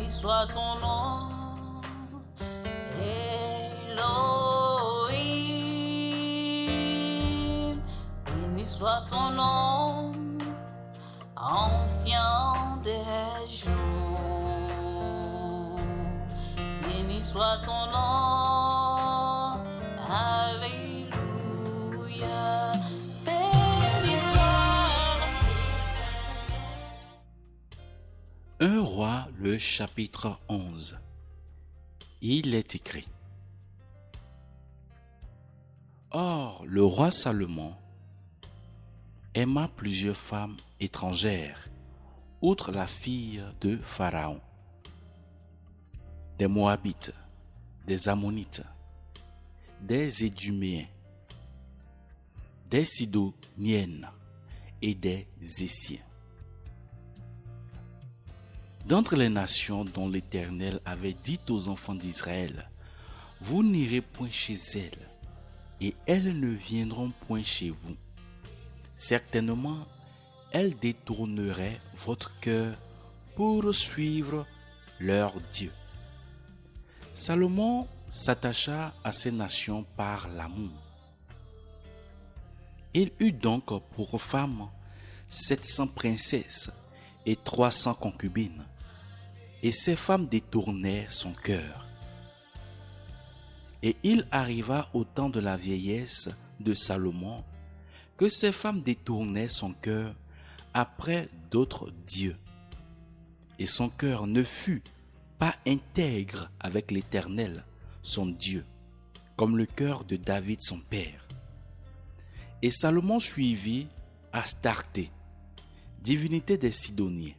Béni soit ton nom, Elohim. Béni soit ton nom, ancien des jours. Béni soit ton nom, alléluia. Béni soit. 1 Roi, le chapitre 11. Il est écrit: Or, le roi Salomon aima plusieurs femmes étrangères, outre la fille de Pharaon, des Moabites, des Ammonites, des Éduméens, des Sidoniennes et des Essiens. D'entre les nations dont l'Éternel avait dit aux enfants d'Israël: Vous n'irez point chez elles, et elles ne viendront point chez vous. Certainement, elles détourneraient votre cœur pour suivre leur Dieu. Salomon s'attacha à ces nations par l'amour. Il eut donc pour femmes 700 princesses et 300 concubines, et ces femmes détournaient son cœur. Et il arriva au temps de la vieillesse de Salomon que ces femmes détournaient son cœur après d'autres dieux. Et son cœur ne fut pas intègre avec l'Éternel, son Dieu, comme le cœur de David son père. Et Salomon suivit Astarté, divinité des Sidoniens,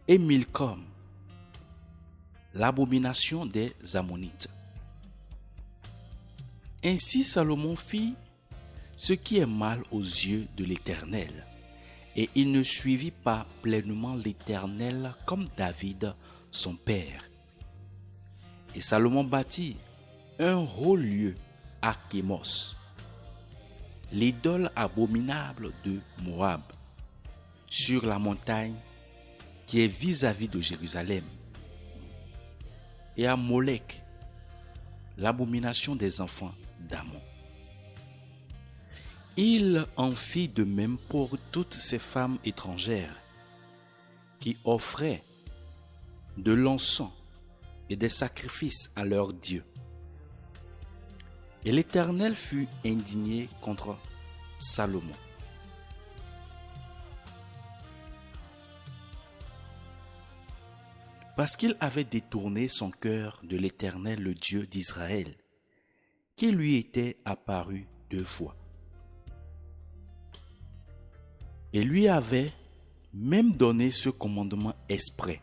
et Milcom, l'abomination des Ammonites. Ainsi Salomon fit ce qui est mal aux yeux de l'Éternel, et il ne suivit pas pleinement l'Éternel comme David son père. Et Salomon bâtit un haut lieu à Kémos, l'idole abominable de Moab, sur la montagne qui est vis-à-vis de Jérusalem, et à Molek, l'abomination des enfants d'Ammon. Il en fit de même pour toutes ces femmes étrangères qui offraient de l'encens et des sacrifices à leurs dieux. Et l'Éternel fut indigné contre Salomon. Parce qu'il avait détourné son cœur de l'Éternel, le Dieu d'Israël, qui lui était apparu 2 fois. Et lui avait même donné ce commandement exprès,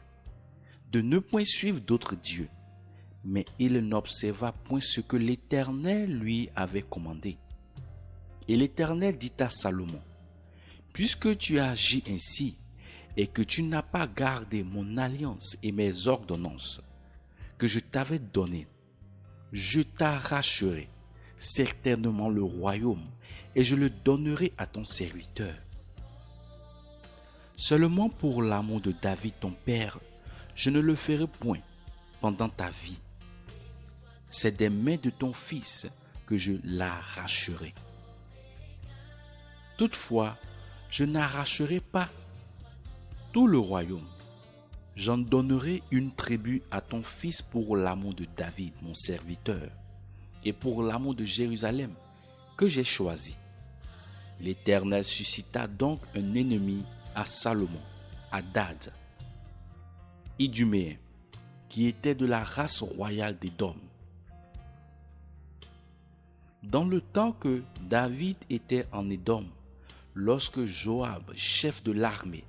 de ne point suivre d'autres dieux, mais il n'observa point ce que l'Éternel lui avait commandé. Et l'Éternel dit à Salomon: Puisque tu as agi ainsi, et que tu n'as pas gardé mon alliance et mes ordonnances que je t'avais données, je t'arracherai certainement le royaume et je le donnerai à ton serviteur. Seulement pour l'amour de David ton père, je ne le ferai point pendant ta vie. C'est des mains de ton fils que je l'arracherai. Toutefois, je n'arracherai pas tout le royaume. J'en donnerai une tribu à ton fils pour l'amour de David, mon serviteur, et pour l'amour de Jérusalem, que j'ai choisi. L'Éternel suscita donc un ennemi à Salomon, Hadad, Iduméen, qui était de la race royale d'Édom. Dans le temps que David était en Édom, lorsque Joab, chef de l'armée,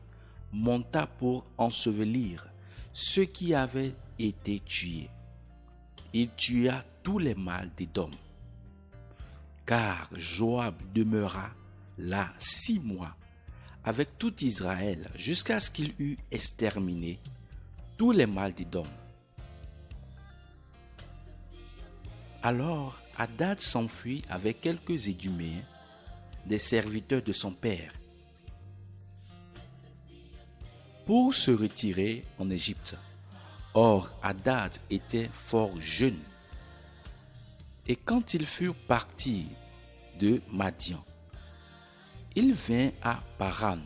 monta pour ensevelir ceux qui avaient été tués, il tua tous les mâles d'Édom. Car Joab demeura là 6 mois avec tout Israël jusqu'à ce qu'il eût exterminé tous les mâles d'Édom. Alors Hadad s'enfuit avec quelques Éduméens, des serviteurs de son père, pour se retirer en Égypte, Or, Hadad était fort jeune. Et quand ils furent partis de Madian, ils vinrent à Paran,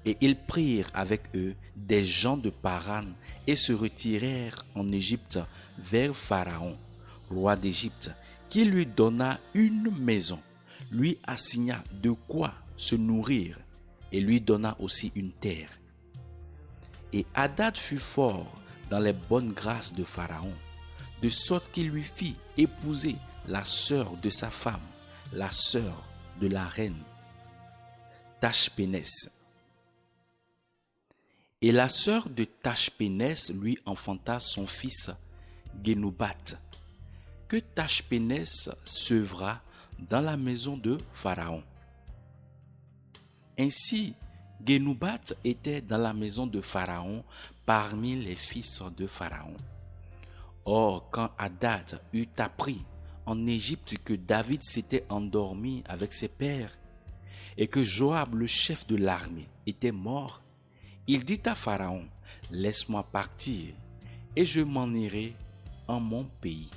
et ils prirent avec eux des gens de Paran et se retirèrent en Égypte vers Pharaon, roi d'Égypte, qui lui donna une maison, lui assigna de quoi se nourrir et lui donna aussi une terre. Et Hadad fut fort dans les bonnes grâces de Pharaon, de sorte qu'il lui fit épouser la sœur de sa femme, la sœur de la reine Tachpénès. Et la sœur de Tachpénès lui enfanta son fils Génobat, que Tachpénès seuvra dans la maison de Pharaon. Ainsi, Génobat était dans la maison de Pharaon parmi les fils de Pharaon. Or, quand Hadad eut appris en Égypte que David s'était endormi avec ses pères et que Joab, le chef de l'armée, était mort, il dit à Pharaon, « Laisse-moi partir, et je m'en irai en mon pays. »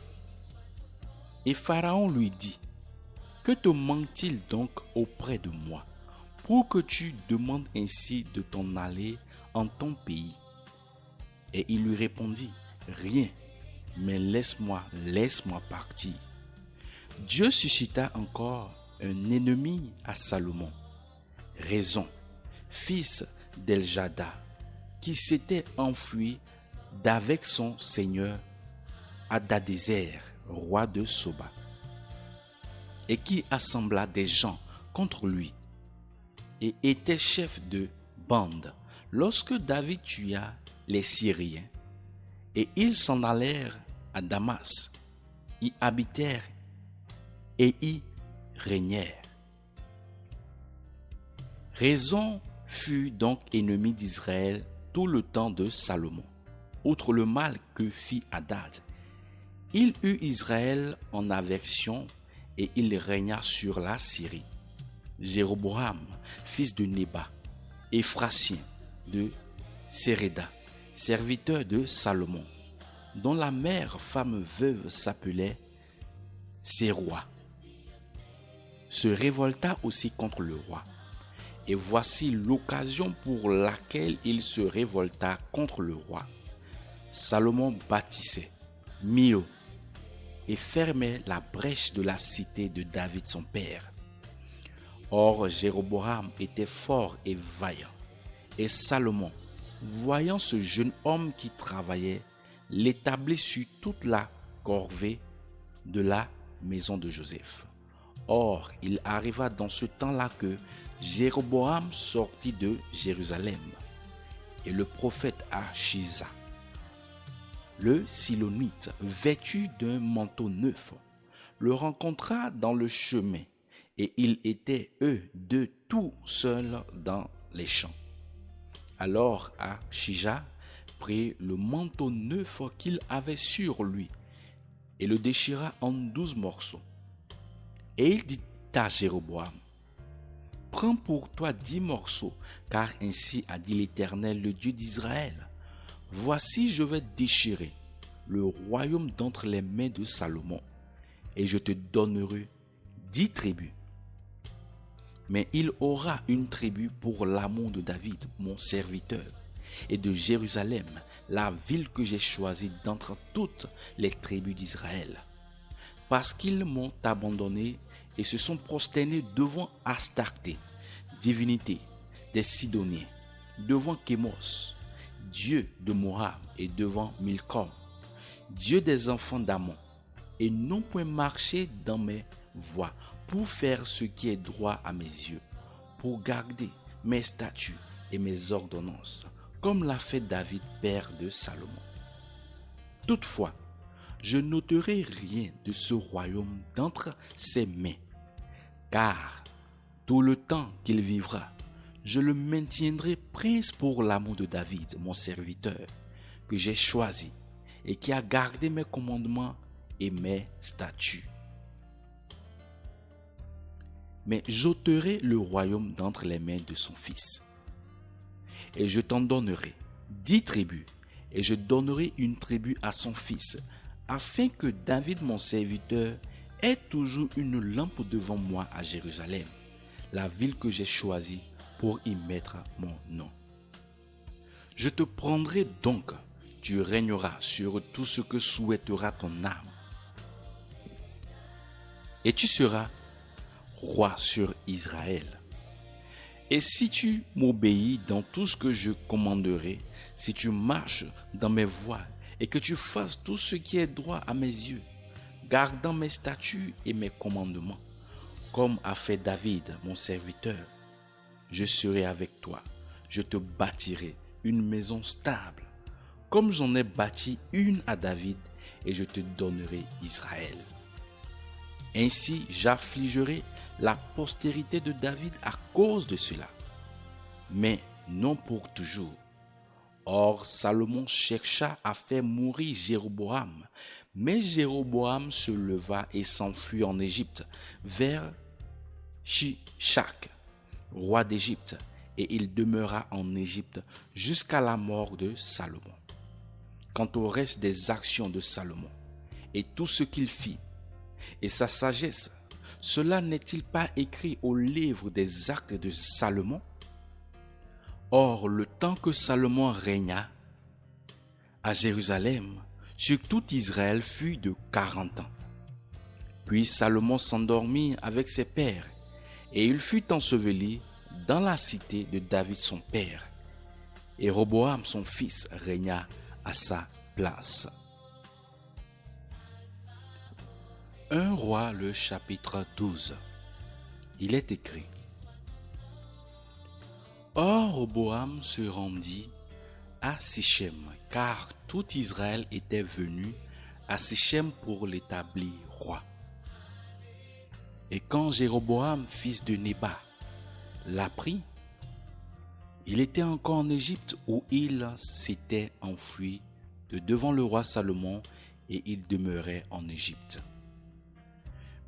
Et Pharaon lui dit, « Que te manque-t-il donc auprès de moi, pour que tu demandes ainsi de t'en aller en ton pays ?» Et il lui répondit, « Rien, mais laisse-moi partir. » Dieu suscita encore un ennemi à Salomon, Raison, fils d'Eljada, qui s'était enfui d'avec son seigneur Hadadézer, roi de Soba, et qui assembla des gens contre lui et était chef de bande lorsque David tua les Syriens. Et ils s'en allèrent à Damas, y habitèrent et y régnèrent. Raison fut donc ennemi d'Israël tout le temps de Salomon. Outre le mal que fit Hadad, il eut Israël en aversion et il régna sur la Syrie. Jéroboam, fils de Nébat, Éphrasien de Séréda, serviteur de Salomon, dont la mère femme veuve s'appelait Séroua, se révolta aussi contre le roi. Et voici l'occasion pour laquelle il se révolta contre le roi. Salomon bâtissait Milo et fermait la brèche de la cité de David son père. Or Jéroboam était fort et vaillant. Et Salomon, voyant ce jeune homme qui travaillait, l'établit sur toute la corvée de la maison de Joseph. Or, il arriva dans ce temps-là que Jéroboam sortit de Jérusalem, et le prophète Achisa, le Silonite, vêtu d'un manteau neuf, le rencontra dans le chemin, et ils étaient eux deux tout seuls dans les champs. Alors Achija prit le manteau neuf qu'il avait sur lui, et le déchira en 12 morceaux. Et il dit à Jéroboam, « Prends pour toi 10 morceaux, car ainsi a dit l'Éternel, le Dieu d'Israël. Voici, je vais déchirer le royaume d'entre les mains de Salomon, et je te donnerai 10 tribus. Mais il aura une tribu pour l'amour de David, mon serviteur, et de Jérusalem, la ville que j'ai choisie d'entre toutes les tribus d'Israël. Parce qu'ils m'ont abandonné et se sont prosternés devant Astarté, divinité des Sidoniens, devant Kémos, dieu de Moab, et devant Milcom, dieu des enfants d'Amon, et n'ont point marché dans mes voies pour faire ce qui est droit à mes yeux, pour garder mes statuts et mes ordonnances, comme l'a fait David, père de Salomon. Toutefois, je n'ôterai rien de ce royaume d'entre ses mains, car tout le temps qu'il vivra, je le maintiendrai prince pour l'amour de David, mon serviteur, que j'ai choisi et qui a gardé mes commandements et mes statuts. Mais j'ôterai le royaume d'entre les mains de son fils, et je t'en donnerai 10 tribus, et je donnerai une tribu à son fils, afin que David mon serviteur ait toujours une lampe devant moi à Jérusalem, la ville que j'ai choisie pour y mettre mon nom. Je te prendrai donc, tu régneras sur tout ce que souhaitera ton âme, et tu seras roi sur Israël. Et si tu m'obéis dans tout ce que je commanderai, si tu marches dans mes voies et que tu fasses tout ce qui est droit à mes yeux, gardant mes statuts et mes commandements, comme a fait David, mon serviteur, je serai avec toi, je te bâtirai une maison stable, comme j'en ai bâti une à David, et je te donnerai Israël. Ainsi j'affligerai la postérité de David à cause de cela, mais non pour toujours. Or Salomon chercha à faire mourir Jéroboam, mais Jéroboam se leva et s'enfuit en Égypte, vers Shishak, roi d'Égypte, et il demeura en Égypte jusqu'à la mort de Salomon. Quant au reste des actions de Salomon, et tout ce qu'il fit, et sa sagesse, cela n'est-il pas écrit au livre des actes de Salomon? Or, le temps que Salomon régna à Jérusalem sur tout Israël fut de 40 ans. Puis Salomon s'endormit avec ses pères, et il fut enseveli dans la cité de David son père. Et Roboam son fils régna à sa place. 1 Roi, le chapitre 12. Il est écrit: Or Roboam se rendit à Sichem, car tout Israël était venu à Sichem pour l'établir roi. Et quand Jéroboam, fils de Nébat, l'apprit, il était encore en Égypte où il s'était enfui de devant le roi Salomon, et il demeurait en Égypte.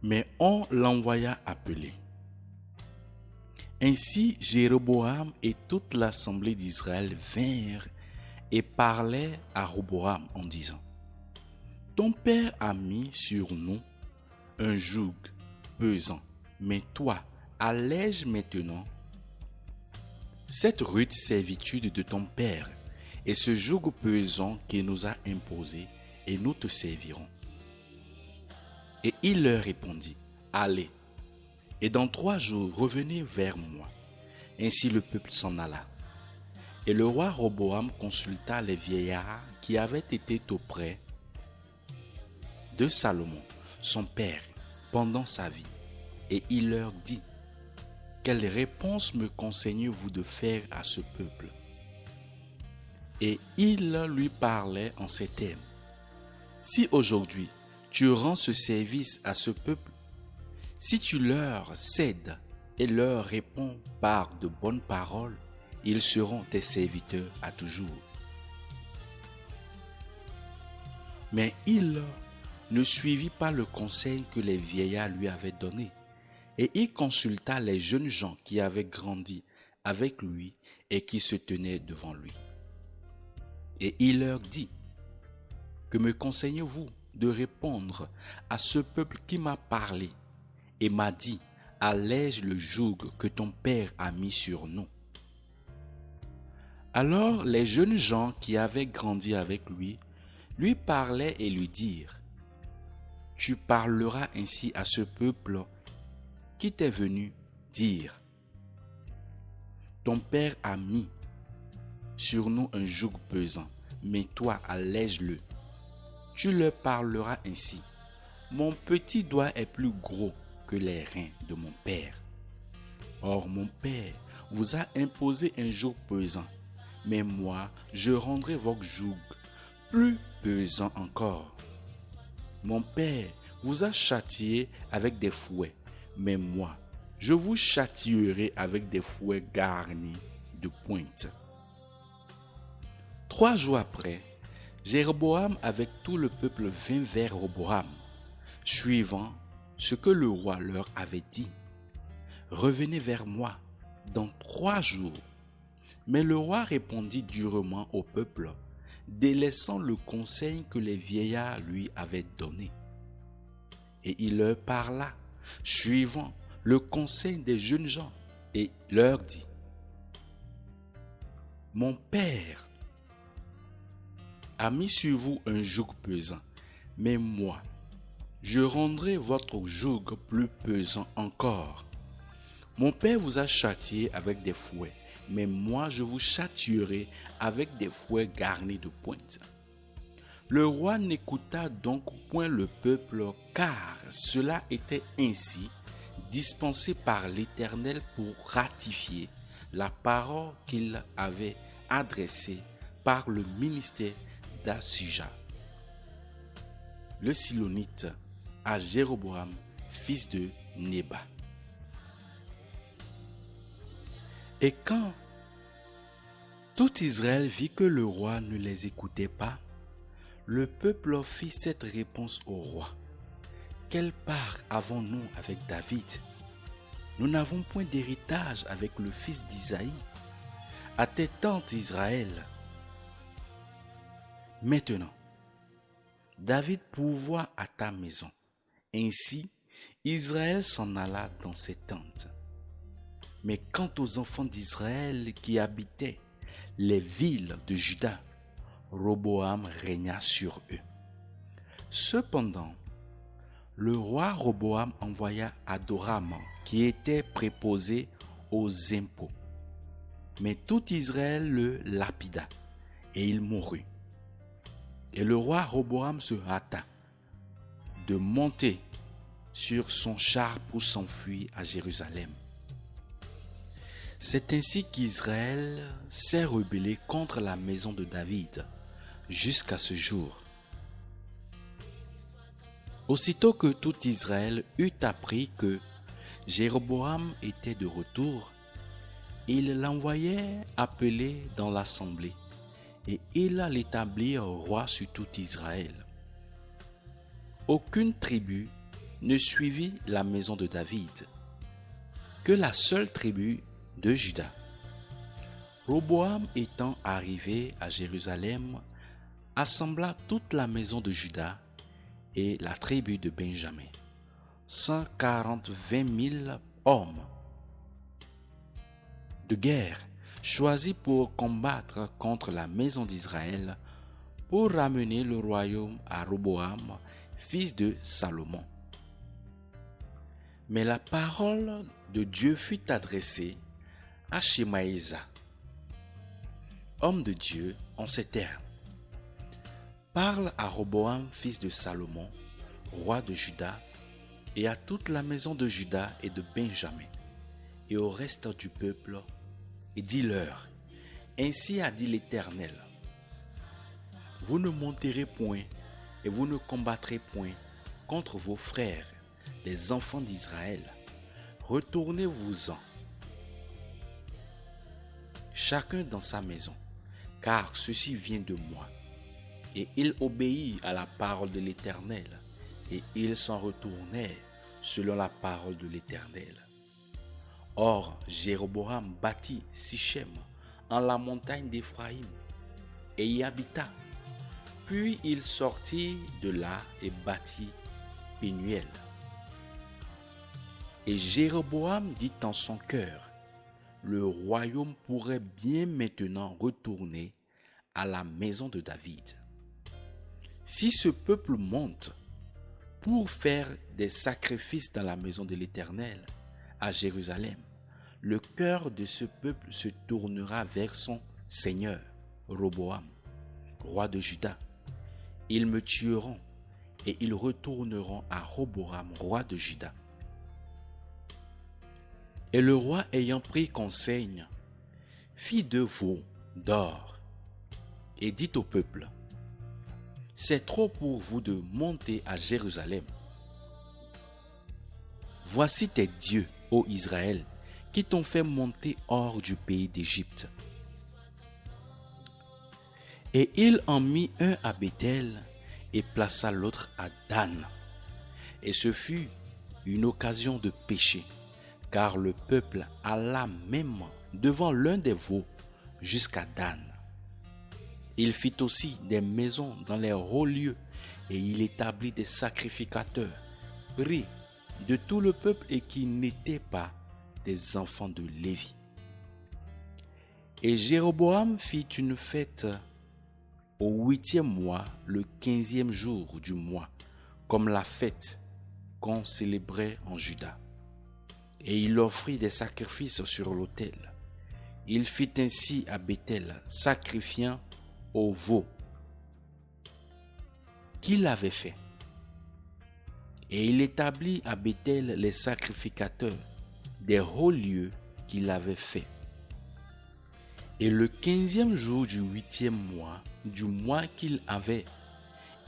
Mais on l'envoya appeler. Ainsi Jéroboam et toute l'assemblée d'Israël vinrent et parlaient à Roboam en disant: Ton père a mis sur nous un joug pesant, mais toi, allège maintenant cette rude servitude de ton père et ce joug pesant qu'il nous a imposé, et nous te servirons. Et il leur répondit: Allez, et dans 3 jours revenez vers moi. Ainsi le peuple s'en alla. Et le roi Roboam consulta les vieillards qui avaient été auprès de Salomon, son père, pendant sa vie. Et il leur dit: Quelle réponse me conseillez-vous de faire à ce peuple? Et il lui parlait en ces termes: Si aujourd'hui tu rends ce service à ce peuple, si tu leur cèdes et leur réponds par de bonnes paroles, ils seront tes serviteurs à toujours. Mais il ne suivit pas le conseil que les vieillards lui avaient donné, et il consulta les jeunes gens qui avaient grandi avec lui et qui se tenaient devant lui. Et il leur dit: Que me conseillez-vous de répondre à ce peuple qui m'a parlé et m'a dit: Allège le joug que ton père a mis sur nous? Alors les jeunes gens qui avaient grandi avec lui parlaient et lui dirent: Tu parleras ainsi à ce peuple qui t'est venu dire: Ton père a mis sur nous un joug pesant, mais toi allège-le. Tu leur parleras ainsi: Mon petit doigt est plus gros que les reins de mon père. Or mon père vous a imposé un joug pesant, mais moi je rendrai votre joug plus pesant encore. Mon père vous a châtié avec des fouets, mais moi je vous châtierai avec des fouets garnis de pointe. 3 jours après, Jéroboam avec tout le peuple vint vers Roboam, suivant ce que le roi leur avait dit: Revenez vers moi dans 3 jours. Mais le roi répondit durement au peuple: délaissant le conseil que les vieillards lui avaient donné. Et il leur parla, suivant le conseil des jeunes gens, et leur dit: Mon père a mis sur vous un joug pesant, mais moi, je rendrai votre joug plus pesant encore. Mon père vous a châtié avec des fouets, mais moi je vous châtierai avec des fouets garnis de pointes. Le roi n'écouta donc point le peuple, car cela était ainsi dispensé par l'Éternel pour ratifier la parole qu'il avait adressée par le ministère d'Asija, le Silonite, à Jéroboam, fils de Nébat. Et quand tout Israël vit que le roi ne les écoutait pas, le peuple fit cette réponse au roi: Quelle part avons-nous avec David? Nous n'avons point d'héritage avec le fils d'Isaïe. À tes tentes, Israël. Maintenant, David pourvoit à ta maison. Ainsi, Israël s'en alla dans ses tentes. Mais quant aux enfants d'Israël qui habitaient les villes de Juda, Roboam régna sur eux. Cependant, le roi Roboam envoya Adoram, qui était préposé aux impôts. Mais tout Israël le lapida, et il mourut. Et le roi Roboam se hâta de monter sur son char pour s'enfuir à Jérusalem. C'est ainsi qu'Israël s'est rebellé contre la maison de David jusqu'à ce jour. Aussitôt que tout Israël eut appris que Jéroboam était de retour, il l'envoyait appeler dans l'assemblée, et il l'établit roi sur tout Israël. Aucune tribu ne suivit la maison de David, que la seule tribu de Juda. Roboam étant arrivé à Jérusalem, assembla toute la maison de Juda et la tribu de Benjamin, 120 000 hommes de guerre choisis pour combattre contre la maison d'Israël, pour ramener le royaume à Roboam, fils de Salomon. Mais la parole de Dieu fut adressée à Shemaïsa, homme de Dieu, en ces termes: Parle à Roboam, fils de Salomon, roi de Juda, et à toute la maison de Juda et de Benjamin, et au reste du peuple, et dis-leur: Ainsi a dit l'Éternel, vous ne monterez point, et vous ne combattrez point contre vos frères, les enfants d'Israël. Retournez-vous-en, chacun dans sa maison, car ceci vient de moi. Et ils obéirent à la parole de l'Éternel, et ils s'en retournèrent selon la parole de l'Éternel. Or, Jéroboam bâtit Sichem en la montagne d'Éphraïm, et y habita. Puis il sortit de là et bâtit Pénuel. Et Jéroboam dit en son cœur: Le royaume pourrait bien maintenant retourner à la maison de David. Si ce peuple monte pour faire des sacrifices dans la maison de l'Éternel à Jérusalem, le cœur de ce peuple se tournera vers son seigneur, Roboam, roi de Juda. Ils me tueront et ils retourneront à Roboam, roi de Juda. Et le roi, ayant pris conseil, fit 2 veaux d'or et dit au peuple: C'est trop pour vous de monter à Jérusalem. Voici tes dieux, ô Israël, qui t'ont fait monter hors du pays d'Égypte. Et il en mit un à Béthel et plaça l'autre à Dan. Et ce fut une occasion de péché, car le peuple alla même devant l'un des veaux jusqu'à Dan. Il fit aussi des maisons dans les hauts lieux et il établit des sacrificateurs, pris de tout le peuple et qui n'étaient pas des enfants de Lévi. Et Jéroboam fit une fête au 8e mois, le 15e jour du mois, comme la fête qu'on célébrait en Juda. Et il offrit des sacrifices sur l'autel. Il fit ainsi à Béthel, sacrifiant au veau qu'il avait fait. Et il établit à Béthel les sacrificateurs des hauts lieux qu'il avait fait. Et le 15e jour du 8e mois, du mois qu'il avait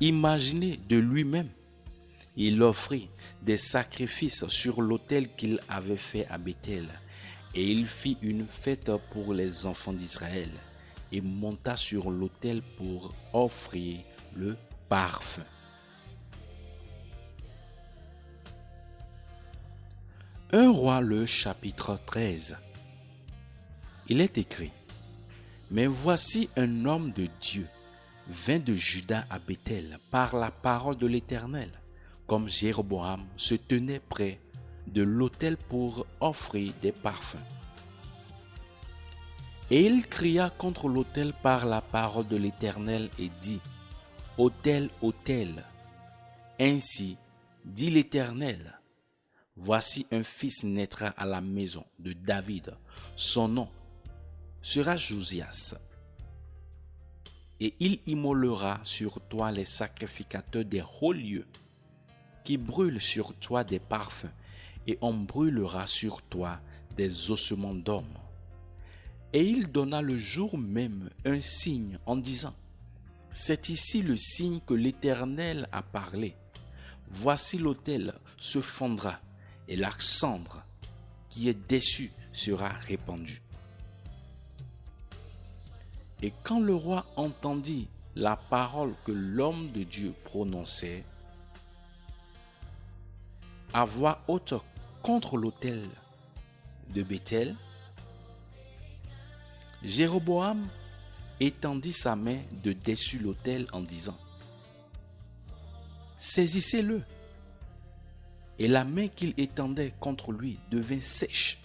imaginé de lui-même, il offrit des sacrifices sur l'autel qu'il avait fait à Béthel. Et il fit une fête pour les enfants d'Israël et monta sur l'autel pour offrir le parfum. 1 Roi le chapitre 13. Il est écrit: Mais voici un homme de Dieu vint de Juda à Béthel par la parole de l'Éternel, comme Jéroboam se tenait près de l'autel pour offrir des parfums. Et il cria contre l'autel par la parole de l'Éternel et dit: Autel, autel, ainsi dit l'Éternel, voici un fils naîtra à la maison de David, son nom sera Josias. Et il immolera sur toi les sacrificateurs des hauts lieux, qui brûlent sur toi des parfums, et on brûlera sur toi des ossements d'hommes. Et il donna le jour même un signe en disant: C'est ici le signe que l'Éternel a parlé. Voici l'autel se fondra, et la cendre qui est dessus sera répandue. Et quand le roi entendit la parole que l'homme de Dieu prononçait à voix haute contre l'autel de Béthel, Jéroboam étendit sa main de dessus l'autel en disant: Saisissez-le. Et la main qu'il étendait contre lui devint sèche,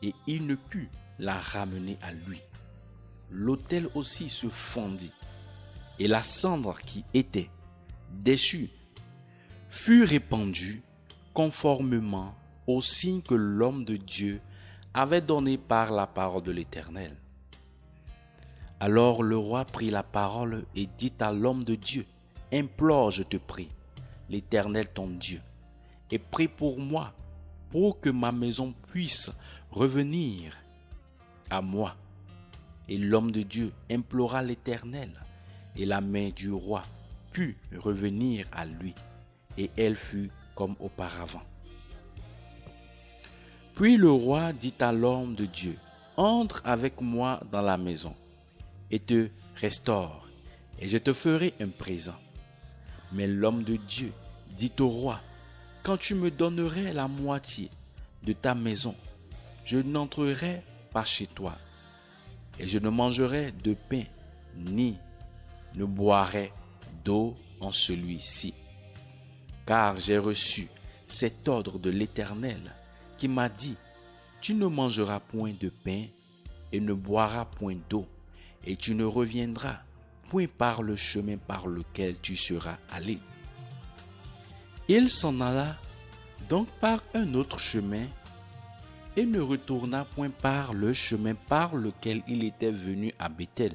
et il ne put la ramener à lui. L'autel aussi se fondit, et la cendre qui était dessus fut répandue conformément au signe que l'homme de Dieu avait donné par la parole de l'Éternel. Alors le roi prit la parole et dit à l'homme de Dieu: Implore, je te prie, l'Éternel ton Dieu, et prie pour moi, pour que ma maison puisse revenir à moi. Et l'homme de Dieu implora l'Éternel, et la main du roi put revenir à lui, et elle fut comme auparavant. Puis le roi dit à l'homme de Dieu: Entre avec moi dans la maison, et te restaure, et je te ferai un présent. Mais l'homme de Dieu dit au roi: Quand tu me donnerais la moitié de ta maison, je n'entrerai pas chez toi, et je ne mangerai de pain, ni ne boirai d'eau en celui-ci. Car j'ai reçu cet ordre de l'Éternel qui m'a dit: Tu ne mangeras point de pain et ne boiras point d'eau, et tu ne reviendras point par le chemin par lequel tu seras allé. Il s'en alla donc par un autre chemin et ne retourna point par le chemin par lequel il était venu à Béthel.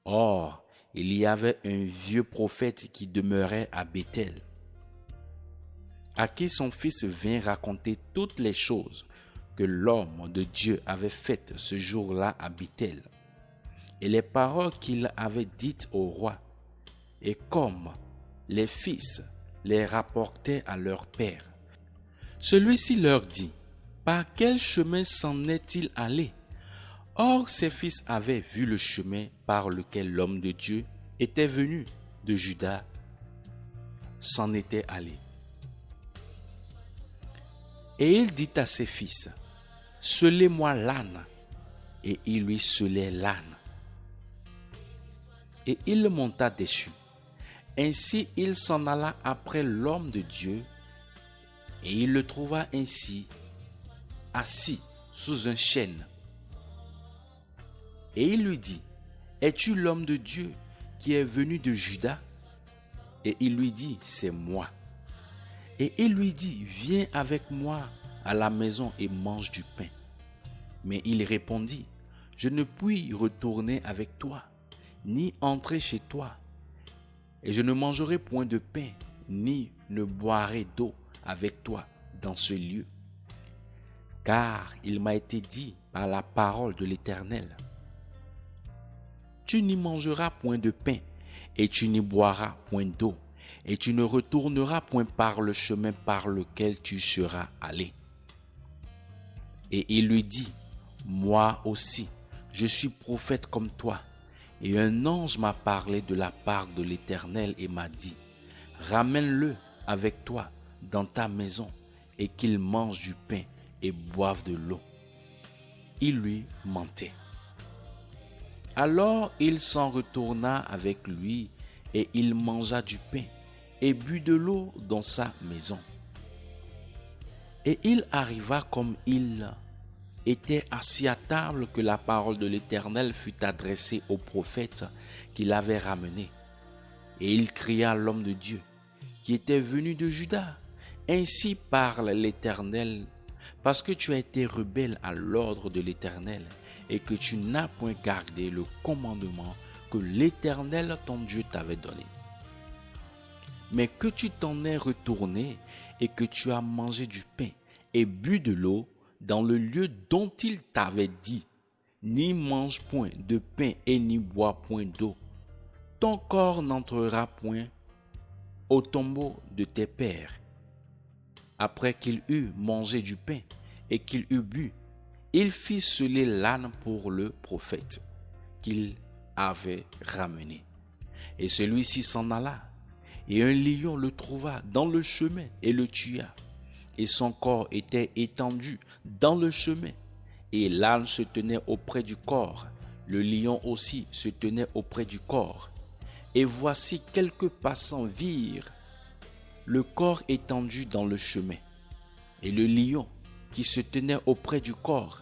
Or, il y avait un vieux prophète qui demeurait à Béthel, à qui son fils vint raconter toutes les choses que l'homme de Dieu avait faites ce jour-là à Béthel, et les paroles qu'il avait dites au roi, et comme les fils les rapportaient à leur père. Celui-ci leur dit: Par quel chemin s'en est-il allé? Or ses fils avaient vu le chemin par lequel l'homme de Dieu était venu de Juda, s'en était allé. Et il dit à ses fils: Scellez-moi l'âne. Et ils lui scellaient l'âne. et il monta dessus. Ainsi il s'en alla après l'homme de Dieu, et il le trouva ainsi, assis sous un chêne. Et il lui dit, « Es-tu l'homme de Dieu qui est venu de Juda ?» Et il lui dit, « C'est moi. » Et il lui dit, « Viens avec moi à la maison et mange du pain. » Mais il répondit, « Je ne puis retourner avec toi, ni entrer chez toi, et je ne mangerai point de pain, ni ne boirai d'eau avec toi dans ce lieu. Car il m'a été dit par la parole de l'Éternel, tu n'y mangeras point de pain, et tu n'y boiras point d'eau, et tu ne retourneras point par le chemin par lequel tu seras allé. » Et il lui dit, « Moi aussi, je suis prophète comme toi. Et un ange m'a parlé de la part de l'Éternel et m'a dit, ramène-le avec toi dans ta maison et qu'il mange du pain et boive de l'eau. » Il lui mentait. Alors il s'en retourna avec lui et il mangea du pain et but de l'eau dans sa maison. Et il arriva comme il était assis à table que la parole de l'Éternel fut adressée au prophète qui l'avait ramené. Et il cria à l'homme de Dieu qui était venu de Juda, « Ainsi parle l'Éternel, parce que tu as été rebelle à l'ordre de l'Éternel et que tu n'as point gardé le commandement que l'Éternel ton Dieu t'avait donné. Mais que tu t'en es retourné et que tu as mangé du pain et bu de l'eau dans le lieu dont il t'avait dit, ni mange point de pain et ni bois point d'eau. Ton corps n'entrera point au tombeau de tes pères. » Après qu'il eut mangé du pain et qu'il eut bu, il fit seller l'âne pour le prophète qu'il avait ramené. Et celui-ci s'en alla, et un lion le trouva dans le chemin et le tua. Et son corps était étendu dans le chemin, et l'âne se tenait auprès du corps, le lion aussi se tenait auprès du corps. Et voici quelques passants virent le corps étendu dans le chemin, et le lion qui se tenait auprès du corps,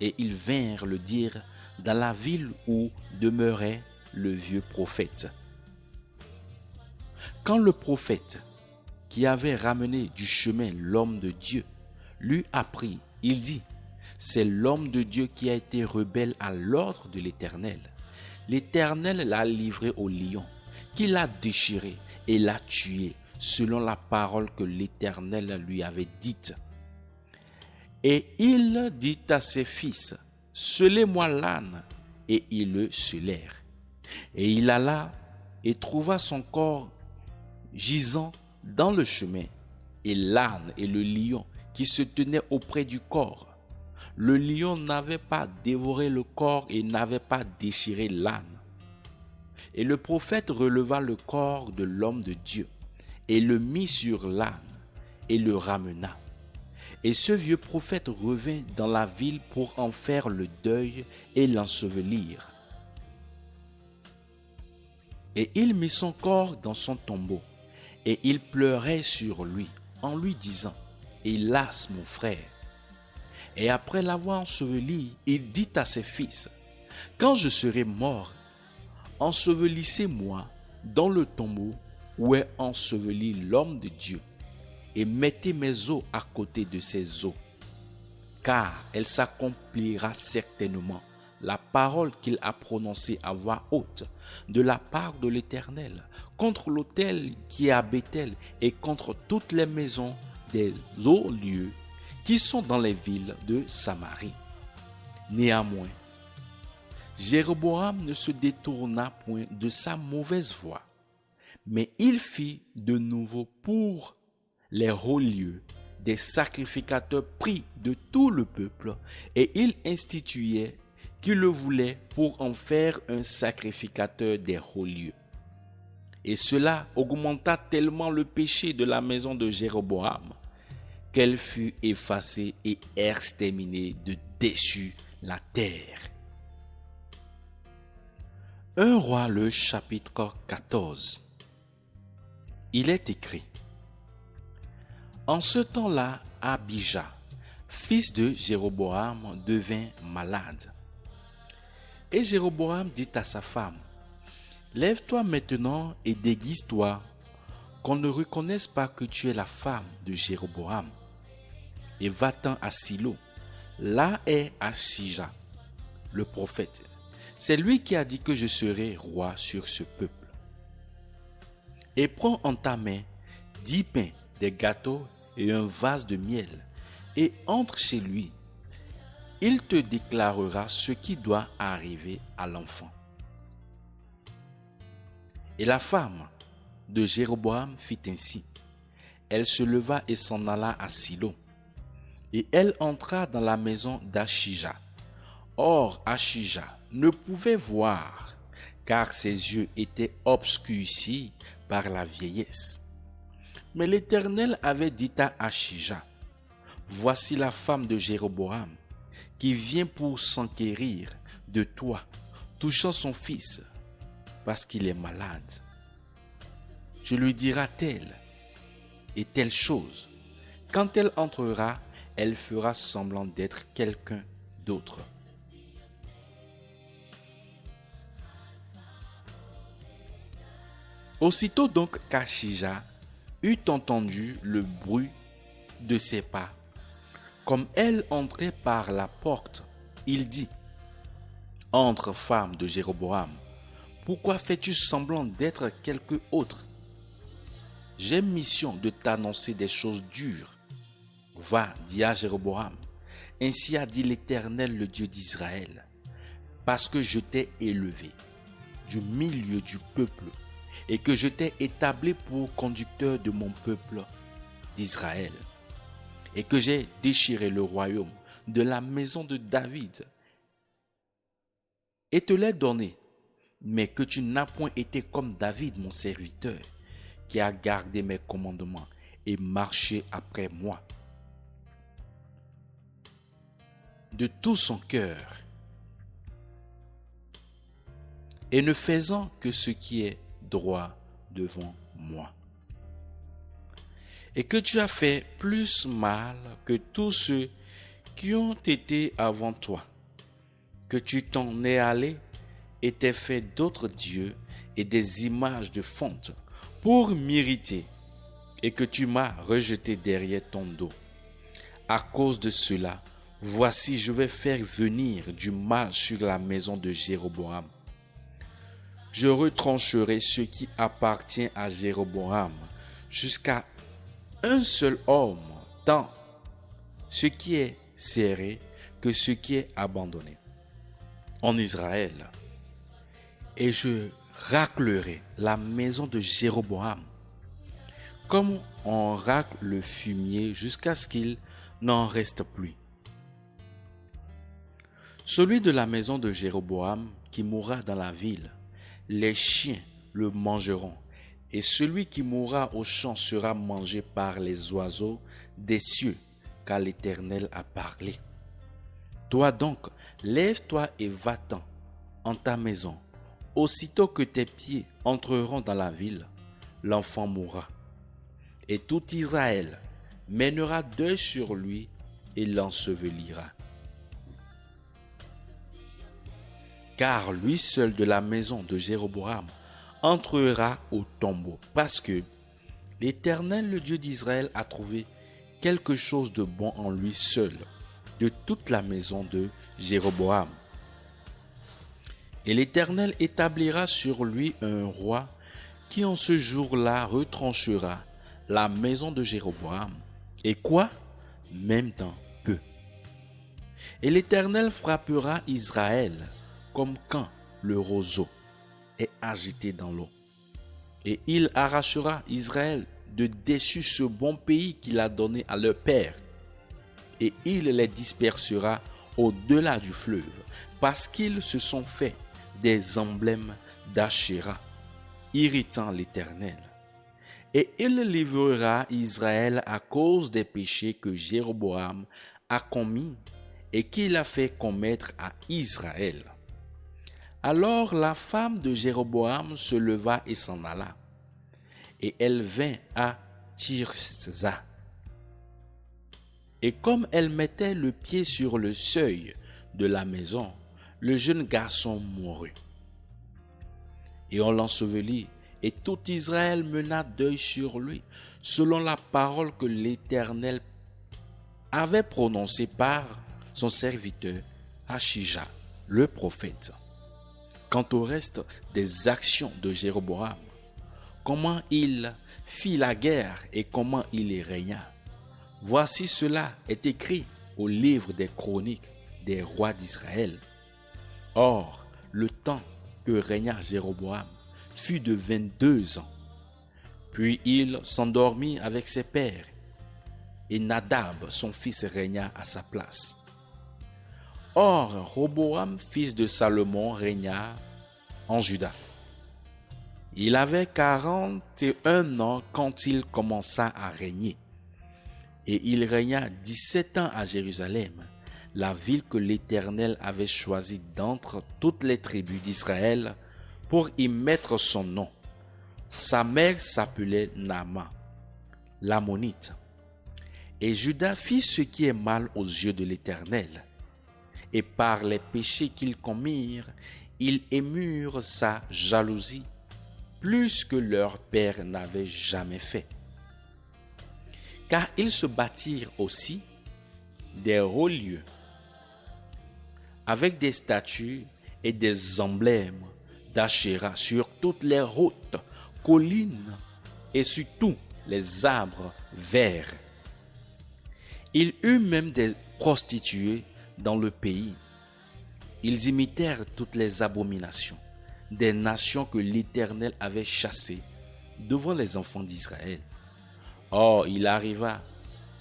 et ils vinrent le dire dans la ville où demeurait le vieux prophète. Quand le prophète qui avait ramené du chemin l'homme de Dieu l'eut appris, il dit, « C'est l'homme de Dieu qui a été rebelle à l'ordre de l'Éternel. L'Éternel l'a livré au lion, qui l'a déchiré et l'a tué, selon la parole que l'Éternel lui avait dite. » Et il dit à ses fils, « Scellez-moi l'âne. » Et ils le scellèrent. Et il alla et trouva son corps gisant dans le chemin, et l'âne et le lion qui se tenaient auprès du corps. Le lion n'avait pas dévoré le corps et n'avait pas déchiré l'âne. Et le prophète releva le corps de l'homme de Dieu et le mit sur l'âne et le ramena. Et ce vieux prophète revint dans la ville pour en faire le deuil et l'ensevelir. Et il mit son corps dans son tombeau, et il pleurait sur lui, en lui disant, « Hélas, mon frère !» Et après l'avoir enseveli, il dit à ses fils, « Quand je serai mort, ensevelissez-moi dans le tombeau où est enseveli l'homme de Dieu, et mettez mes os à côté de ses os, car elle s'accomplira certainement la parole qu'il a prononcée à voix haute de la part de l'Éternel contre l'autel qui est à Béthel et contre toutes les maisons des hauts lieux qui sont dans les villes de Samarie. » Néanmoins, Jéroboam ne se détourna point de sa mauvaise voie, mais il fit de nouveau pour les hauts lieux des sacrificateurs pris de tout le peuple, et il instituait qui le voulait pour en faire un sacrificateur des hauts lieux. Et cela augmenta tellement le péché de la maison de Jéroboam qu'elle fut effacée et exterminée de dessus la terre. 1 Roi le chapitre 14. Il est écrit: En ce temps-là, Abijah, fils de Jéroboam, devint malade. Et Jéroboam dit à sa femme: Lève-toi maintenant et déguise-toi, qu'on ne reconnaisse pas que tu es la femme de Jéroboam. Et va-t'en à Silo. Là est Achija, le prophète. C'est lui qui a dit que je serai roi sur ce peuple. Et prends en ta main 10 pains, des gâteaux et un vase de miel, et entre chez lui. Il te déclarera ce qui doit arriver à l'enfant. Et la femme de Jéroboam fit ainsi. Elle se leva et s'en alla à Silo. Et elle entra dans la maison d'Achija. Or, Achija ne pouvait voir, car ses yeux étaient obscurcis par la vieillesse. Mais l'Éternel avait dit à Achija: Voici la femme de Jéroboam, qui vient pour s'enquérir de toi, touchant son fils, parce qu'il est malade. Tu lui diras telle et telle chose. Quand elle entrera, elle fera semblant d'être quelqu'un d'autre. Aussitôt donc qu'Achija eut entendu le bruit de ses pas, comme elle entrait par la porte, il dit: Entre, femme de Jéroboam, pourquoi fais-tu semblant d'être quelque autre? J'ai mission de t'annoncer des choses dures. Va, dis à Jéroboam, ainsi a dit l'Éternel, le Dieu d'Israël, parce que je t'ai élevé du milieu du peuple et que je t'ai établi pour conducteur de mon peuple d'Israël, et que j'ai déchiré le royaume de la maison de David et te l'ai donné, mais que tu n'as point été comme David mon serviteur, qui a gardé mes commandements et marché après moi de tout son cœur, et ne faisant que ce qui est droit devant moi. Et que tu as fait plus mal que tous ceux qui ont été avant toi, que tu t'en es allé et t'es fait d'autres dieux et des images de fonte pour m'irriter, et que tu m'as rejeté derrière ton dos. À cause de cela, voici, je vais faire venir du mal sur la maison de Jéroboam. Je retrancherai ce qui appartient à Jéroboam jusqu'à un seul homme, tant ce qui est serré que ce qui est abandonné en Israël. Et je raclerai la maison de Jéroboam comme on racle le fumier jusqu'à ce qu'il n'en reste plus. Celui de la maison de Jéroboam qui mourra dans la ville, les chiens le mangeront, et celui qui mourra au champ sera mangé par les oiseaux des cieux, car l'Éternel a parlé. Toi donc, lève-toi et va-t'en en ta maison. Aussitôt que tes pieds entreront dans la ville, l'enfant mourra. Et tout Israël mènera deuil sur lui et l'ensevelira. Car lui seul de la maison de Jéroboam entrera au tombeau, parce que l'Éternel, le Dieu d'Israël, a trouvé quelque chose de bon en lui seul, de toute la maison de Jéroboam. Et l'Éternel établira sur lui un roi qui en ce jour-là retranchera la maison de Jéroboam. Et quoi? Même dans peu. Et l'Éternel frappera Israël comme quand le roseau est agité dans l'eau. Et il arrachera Israël de dessus ce bon pays qu'il a donné à leur père. Et il les dispersera au-delà du fleuve, parce qu'ils se sont fait des emblèmes d'Achéra, irritant l'Éternel. Et il livrera Israël à cause des péchés que Jéroboam a commis et qu'il a fait commettre à Israël. Alors la femme de Jéroboam se leva et s'en alla. Et elle vint à Tirzah. Et comme elle mettait le pied sur le seuil de la maison, le jeune garçon mourut. Et on l'ensevelit, et tout Israël mena deuil sur lui, selon la parole que l'Éternel avait prononcée par son serviteur Achija, le prophète. Quant au reste des actions de Jéroboam, comment il fit la guerre et comment il y régna, voici cela est écrit au livre des chroniques des rois d'Israël. Or, le temps que régna Jéroboam fut de 22 ans. Puis il s'endormit avec ses pères, et Nadab, son fils, régna à sa place. Or, Roboam, fils de Salomon, régna en Juda. Il avait 41 ans quand il commença à régner. Et il régna 17 ans à Jérusalem, la ville que l'Éternel avait choisie d'entre toutes les tribus d'Israël pour y mettre son nom. Sa mère s'appelait Naama, l'Ammonite. Et Juda fit ce qui est mal aux yeux de l'Éternel. Et par les péchés qu'ils commirent, ils émurent sa jalousie, plus que leur père n'avait jamais fait. Car ils se bâtirent aussi des hauts lieux, avec des statues et des emblèmes d'Achéra sur toutes les hautes collines et sur tous les arbres verts. Il eut même des prostituées dans le pays. Ils imitèrent toutes les abominations des nations que l'Éternel avait chassées devant les enfants d'Israël. Or, il arriva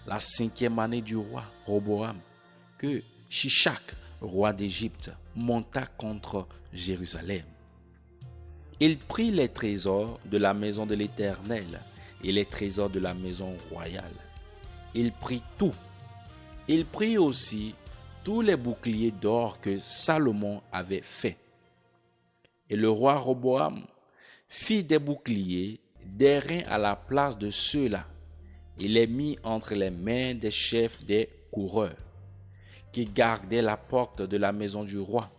la 5e année du roi Roboam que Shishak, roi d'Égypte, monta contre Jérusalem. Il prit les trésors de la maison de l'Éternel et les trésors de la maison royale. Il prit tout. Il prit aussi tous les boucliers d'or que Salomon avait faits. Et le roi Roboam fit des boucliers d'airain à la place de ceux-là. Il les mit entre les mains des chefs des coureurs qui gardaient la porte de la maison du roi.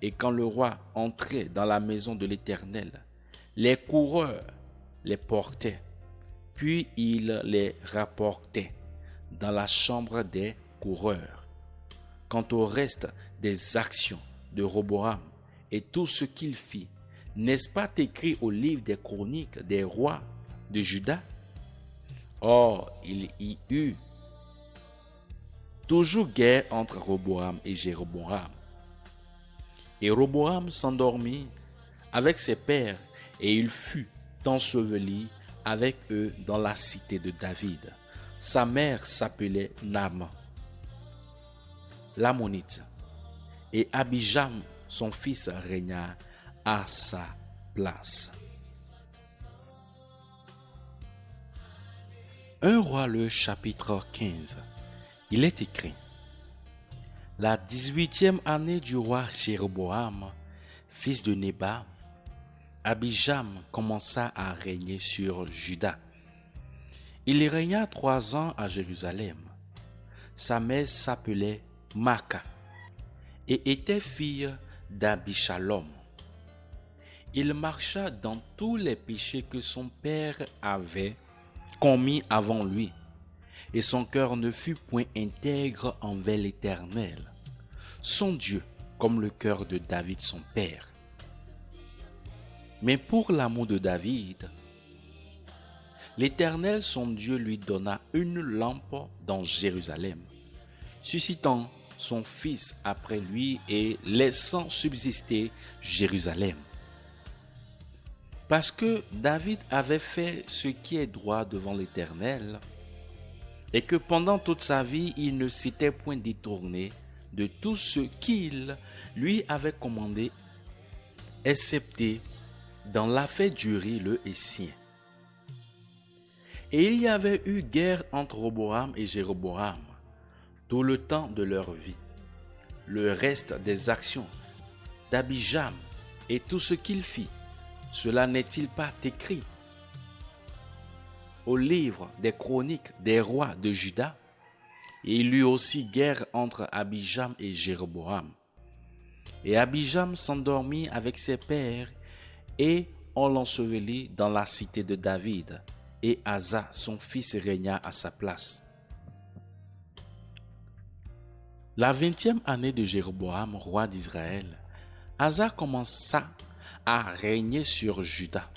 Et quand le roi entrait dans la maison de l'Éternel, les coureurs les portaient, puis il les rapportait dans la chambre des coureurs. Quant au reste des actions de Roboam et tout ce qu'il fit, n'est-ce pas écrit au livre des chroniques des rois de Juda? Or, il y eut toujours guerre entre Roboam et Jéroboam. Et Roboam s'endormit avec ses pères, et il fut enseveli avec eux dans la cité de David. Sa mère s'appelait Naama, l'Ammonite, et Abijam, son fils, régna à sa place. 1 Roi, le chapitre 15. Il est écrit: la 18e année du roi Jéroboam, fils de Nébat, Abijam commença à régner sur Juda. Il régna 3 ans à Jérusalem. Sa mère s'appelait Maaka et était fille d'Abishalom. Il marcha dans tous les péchés que son père avait commis avant lui, et son cœur ne fut point intègre envers l'Éternel, son Dieu, comme le cœur de David son père. Mais pour l'amour de David, l'Éternel son Dieu lui donna une lampe dans Jérusalem, suscitant son fils après lui et laissant subsister Jérusalem. Parce que David avait fait ce qui est droit devant l'Éternel, et que pendant toute sa vie, il ne s'était point détourné de tout ce qu'il lui avait commandé, excepté dans l'affaire d'Uri le Hétien. Et il y avait eu guerre entre Roboam et Jéroboam tout le temps de leur vie. Le reste des actions d'Abijam et tout ce qu'il fit, cela n'est-il pas écrit au livre des chroniques des rois de Juda? Et il y eut aussi guerre entre Abijam et Jéroboam. Et Abijam s'endormit avec ses pères, et on l'ensevelit dans la cité de David, et Asa, son fils, régna à sa place. La 20e année de Jéroboam, roi d'Israël, Asa commença à régner sur Juda.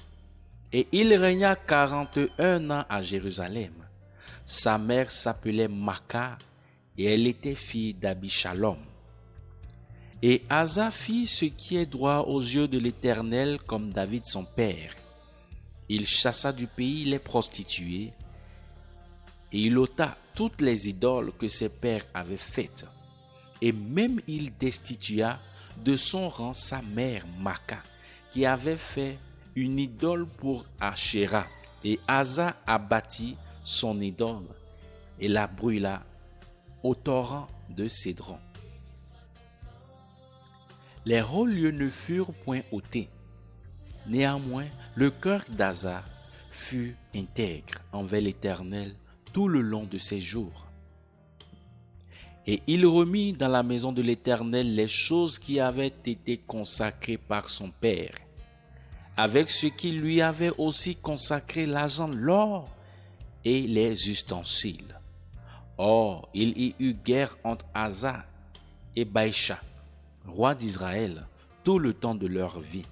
Et il régna 41 ans à Jérusalem. Sa mère s'appelait Maca, et elle était fille d'Abishalom. Et Asa fit ce qui est droit aux yeux de l'Éternel comme David son père. Il chassa du pays les prostituées, et il ôta toutes les idoles que ses pères avaient faites. Et même il destitua de son rang sa mère Maca, qui avait fait une idole pour Ashéra. Et Asa abattit son idole et la brûla au torrent de Cédron. Les hauts lieux ne furent point ôtés. Néanmoins, le cœur d'Asa fut intègre envers l'Éternel tout le long de ses jours. Et il remit dans la maison de l'Éternel les choses qui avaient été consacrées par son père, avec ce qui lui avait aussi consacré l'argent, l'or et les ustensiles. Or, il y eut guerre entre Asa et Baïcha, roi d'Israël, tout le temps de leur vie.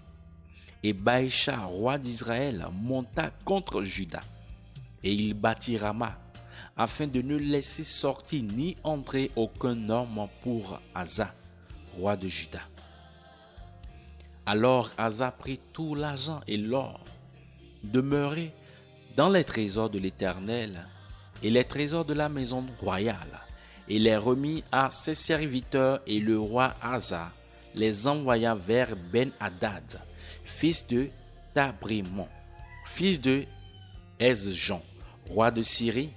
Et Baïcha, roi d'Israël, monta contre Juda, et il bâtit Rama, afin de ne laisser sortir ni entrer aucun homme pour Asa, roi de Juda. Alors Asa prit tout l'argent et l'or demeuré dans les trésors de l'Éternel et les trésors de la maison royale, et les remit à ses serviteurs, et le roi Asa les envoya vers Ben-Hadad, fils de Tabrimon, fils de Esjon, roi de Syrie,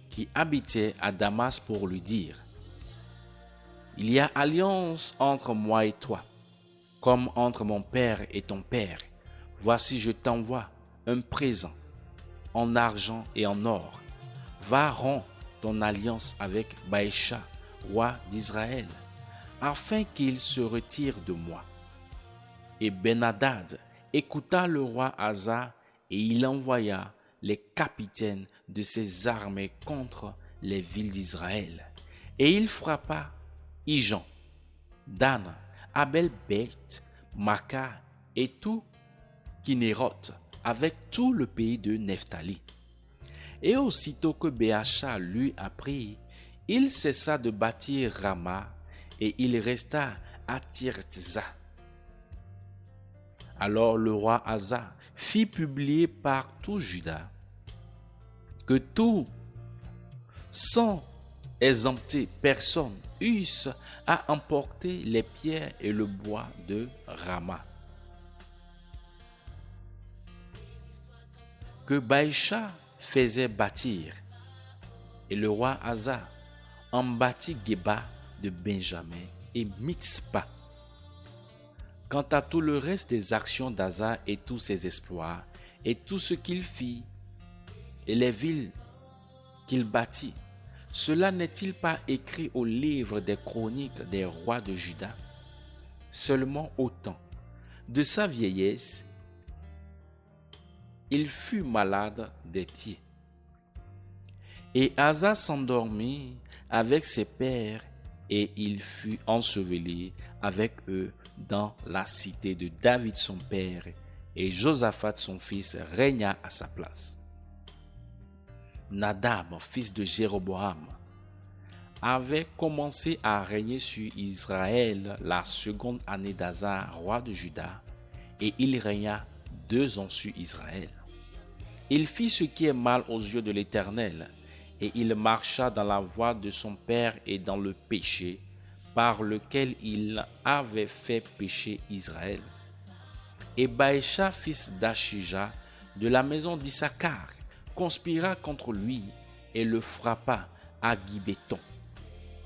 qui habitait à Damas, pour lui dire: il y a alliance entre moi et toi, comme entre mon père et ton père. Voici, je t'envoie un présent en argent et en or. Va, romps ton alliance avec Baïcha, roi d'Israël, afin qu'il se retire de moi. Et Ben-Hadad écouta le roi Asa, et il envoya les capitaines de ses armées contre les villes d'Israël. Et il frappa Ijon, Dan, Abel-Beth, Maca et tout Kinéroth, avec tout le pays de Nephtali. Et aussitôt que Béacha lui apprit, il cessa de bâtir Rama, et il resta à Tirtza. Alors le roi Asa fit publier par tout Juda que tous, sans exempter personne, eussent à emporter les pierres et le bois de Rama, que Baïcha faisait bâtir. Et le roi Asa en bâtit Geba de Benjamin et Mitzpa. Quant à tout le reste des actions d'Asa et tous ses exploits, et tout ce qu'il fit, et les villes qu'il bâtit, cela n'est-il pas écrit au livre des chroniques des rois de Juda? Seulement au temps de sa vieillesse, il fut malade des pieds. Et Asa s'endormit avec ses pères, et il fut enseveli avec eux dans la cité de David son père, et Josaphat son fils régna à sa place. Nadab, fils de Jéroboam, avait commencé à régner sur Israël la seconde année d'Asa, roi de Juda, et il régna 2 ans sur Israël. Il fit ce qui est mal aux yeux de l'Éternel, et il marcha dans la voie de son père et dans le péché par lequel il avait fait pécher Israël. Et Baïcha, fils d'Achija, de la maison d'Issachar, conspira contre lui et le frappa à Gibéton,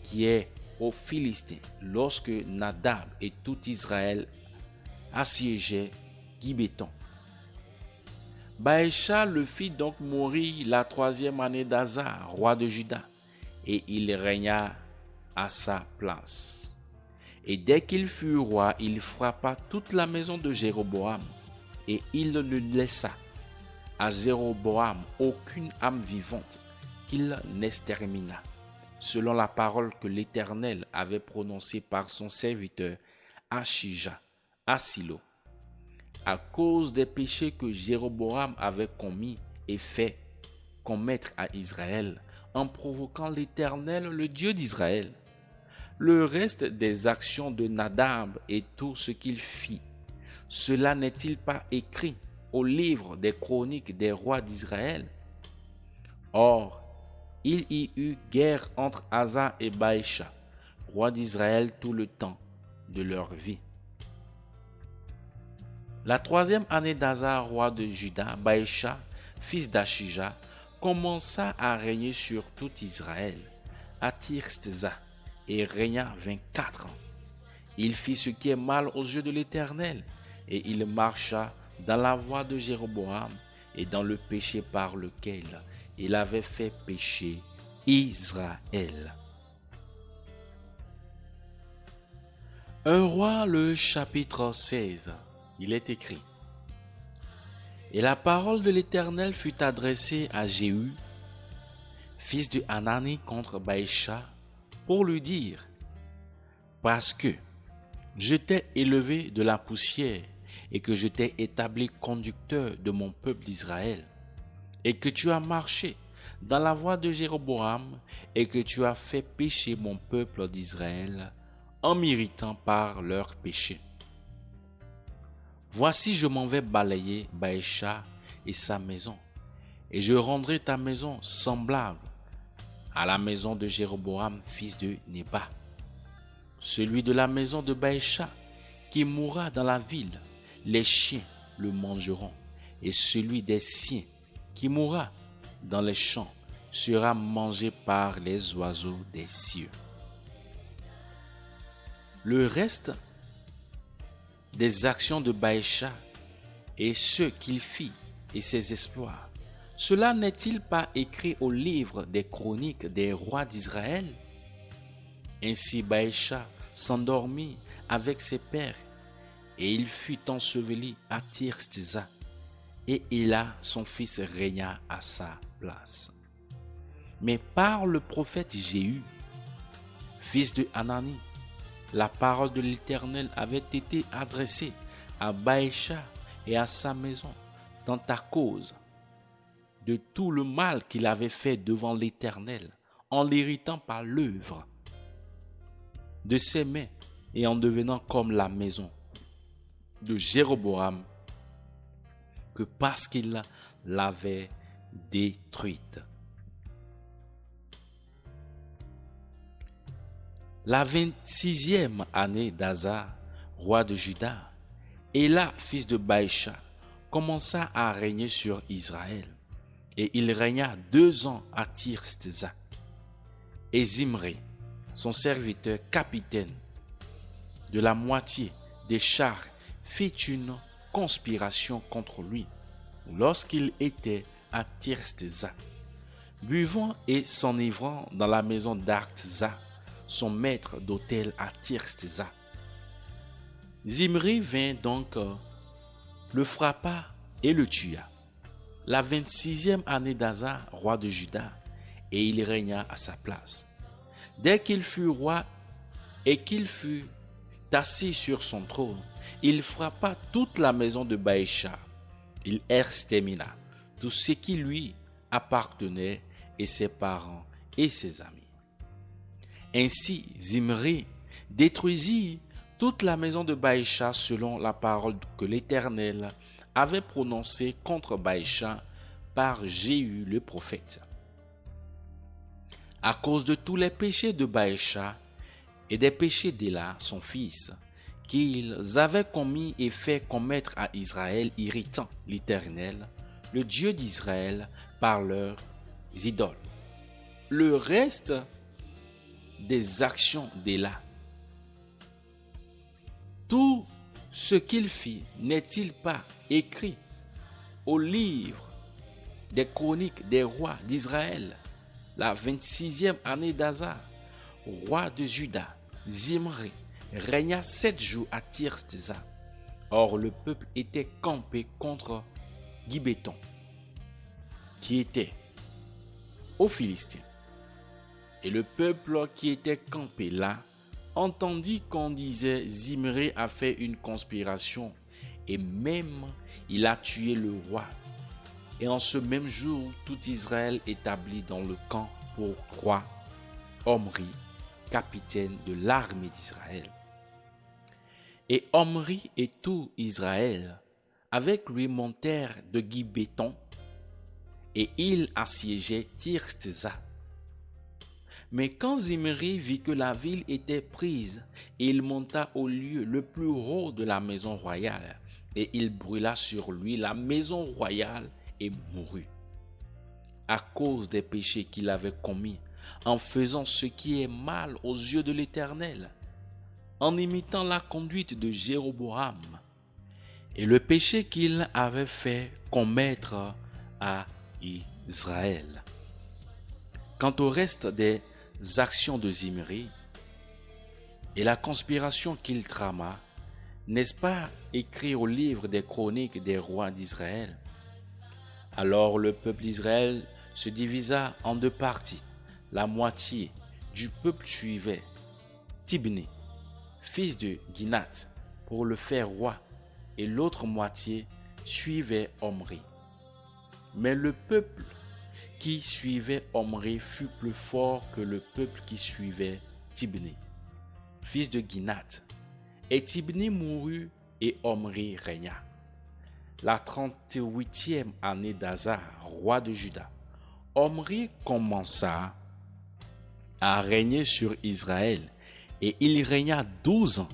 qui est aux Philistins lorsque Nadab et tout Israël assiégeaient Gibéton. Baécha le fit donc mourir la 3e année d'Asa, roi de Juda, et il régna à sa place. Et dès qu'il fut roi, il frappa toute la maison de Jéroboam, et il ne laissa à Jéroboam aucune âme vivante qu'il n'extermina, selon la parole que l'Éternel avait prononcée par son serviteur Achija à Silo, à cause des péchés que Jéroboam avait commis et fait commettre à Israël, en provoquant l'Éternel, le Dieu d'Israël. Le reste des actions de Nadab et tout ce qu'il fit, cela n'est-il pas écrit au livre des chroniques des rois d'Israël? Or, il y eut guerre entre Asa et Baécha, roi d'Israël, tout le temps de leur vie. La 3e année d'Asa, roi de Juda, Baécha, fils d'Achija, commença à régner sur tout Israël, à Tirsza, et régna 24 ans. Il fit ce qui est mal aux yeux de l'Éternel, et il marcha dans la voie de Jéroboam et dans le péché par lequel il avait fait pécher Israël. 1 Roi, le chapitre 16, il est écrit: Et la parole de l'Éternel fut adressée à Jéhu, fils de Hanani, contre Baécha, pour lui dire: Parce que je t'ai élevé de la poussière et que je t'ai établi conducteur de mon peuple d'Israël, et que tu as marché dans la voie de Jéroboam et que tu as fait pécher mon peuple d'Israël en m'irritant par leurs péchés. Voici, je m'en vais balayer Baécha et sa maison, et je rendrai ta maison semblable à la maison de Jéroboam, fils de Nébat. Celui de la maison de Baécha qui mourra dans la ville, les chiens le mangeront, et celui des siens qui mourra dans les champs sera mangé par les oiseaux des cieux. Le reste des actions de Baécha et ce qu'il fit et ses exploits, cela n'est-il pas écrit au livre des chroniques des rois d'Israël? Ainsi Baécha s'endormit avec ses pères, et il fut enseveli à Tirsza, et Éla, son fils, régna à sa place. Mais par le prophète Jéhu, fils de Hanani, la parole de l'Éternel avait été adressée à Baécha et à sa maison dans ta cause de tout le mal qu'il avait fait devant l'Éternel, en l'irritant par l'œuvre de ses mains et en devenant comme la maison de Jéroboam, que parce qu'il l'avait détruite. La 26e année d'Asa, roi de Juda, Éla, fils de Baécha, commença à régner sur Israël, et il régna 2 ans à Tirsza. Et Zimri, son serviteur capitaine de la moitié des chars, fit une conspiration contre lui lorsqu'il était à Tirsza, buvant et s'enivrant dans la maison d'Artza, son maître d'hôtel à Tirsza. Zimri vint donc, le frappa et le tua, la 26e année d'Asa, roi de Juda, et il régna à sa place. Dès qu'il fut roi et qu'il fut assis sur son trône, il frappa toute la maison de Baécha. Il extermina tout ce qui lui appartenait, et ses parents et ses amis. Ainsi, Zimri détruisit toute la maison de Baécha selon la parole que l'Éternel avait prononcée contre Baécha par Jéhu le prophète. À cause de tous les péchés de Baécha et des péchés d'Éla, son fils, qu'ils avaient commis et fait commettre à Israël, irritant l'Éternel, le Dieu d'Israël, par leurs idoles. Le reste des actions d'Éla. Tout ce qu'il fit n'est-il pas écrit au livre des chroniques des rois d'Israël, la 26e année d'Asa, roi de Juda? Zimri régna 7 jours à Tirzah. Or le peuple était campé contre Gibéton, qui était aux Philistins. Et le peuple qui était campé là entendit qu'on disait: Zimri a fait une conspiration et même il a tué le roi. Et en ce même jour, tout Israël établit dans le camp pour roi Omri, capitaine de l'armée d'Israël. Et Omri et tout Israël avec lui montèrent de Gibéton et ils assiégeaient Tirzah. Mais quand Zimri vit que la ville était prise, il monta au lieu le plus haut de la maison royale et il brûla sur lui la maison royale et mourut à cause des péchés qu'il avait commis en faisant ce qui est mal aux yeux de l'Éternel, en imitant la conduite de Jéroboam et le péché qu'il avait fait commettre à Israël. Quant au reste des actions de Zimri et la conspiration qu'il trama, n'est-ce pas écrit au livre des chroniques des rois d'Israël? Alors le peuple d'Israël se divisa en 2 parties. La moitié du peuple suivait Tibni, fils de Ginath, pour le faire roi, et l'autre moitié suivait Omri. Mais le peuple qui suivait Omri fut plus fort que le peuple qui suivait Tibni, fils de Ginath. Et Tibni mourut et Omri régna. La 38e année d'Asa, roi de Juda, Omri commença à régner sur Israël et il régna 12 ans.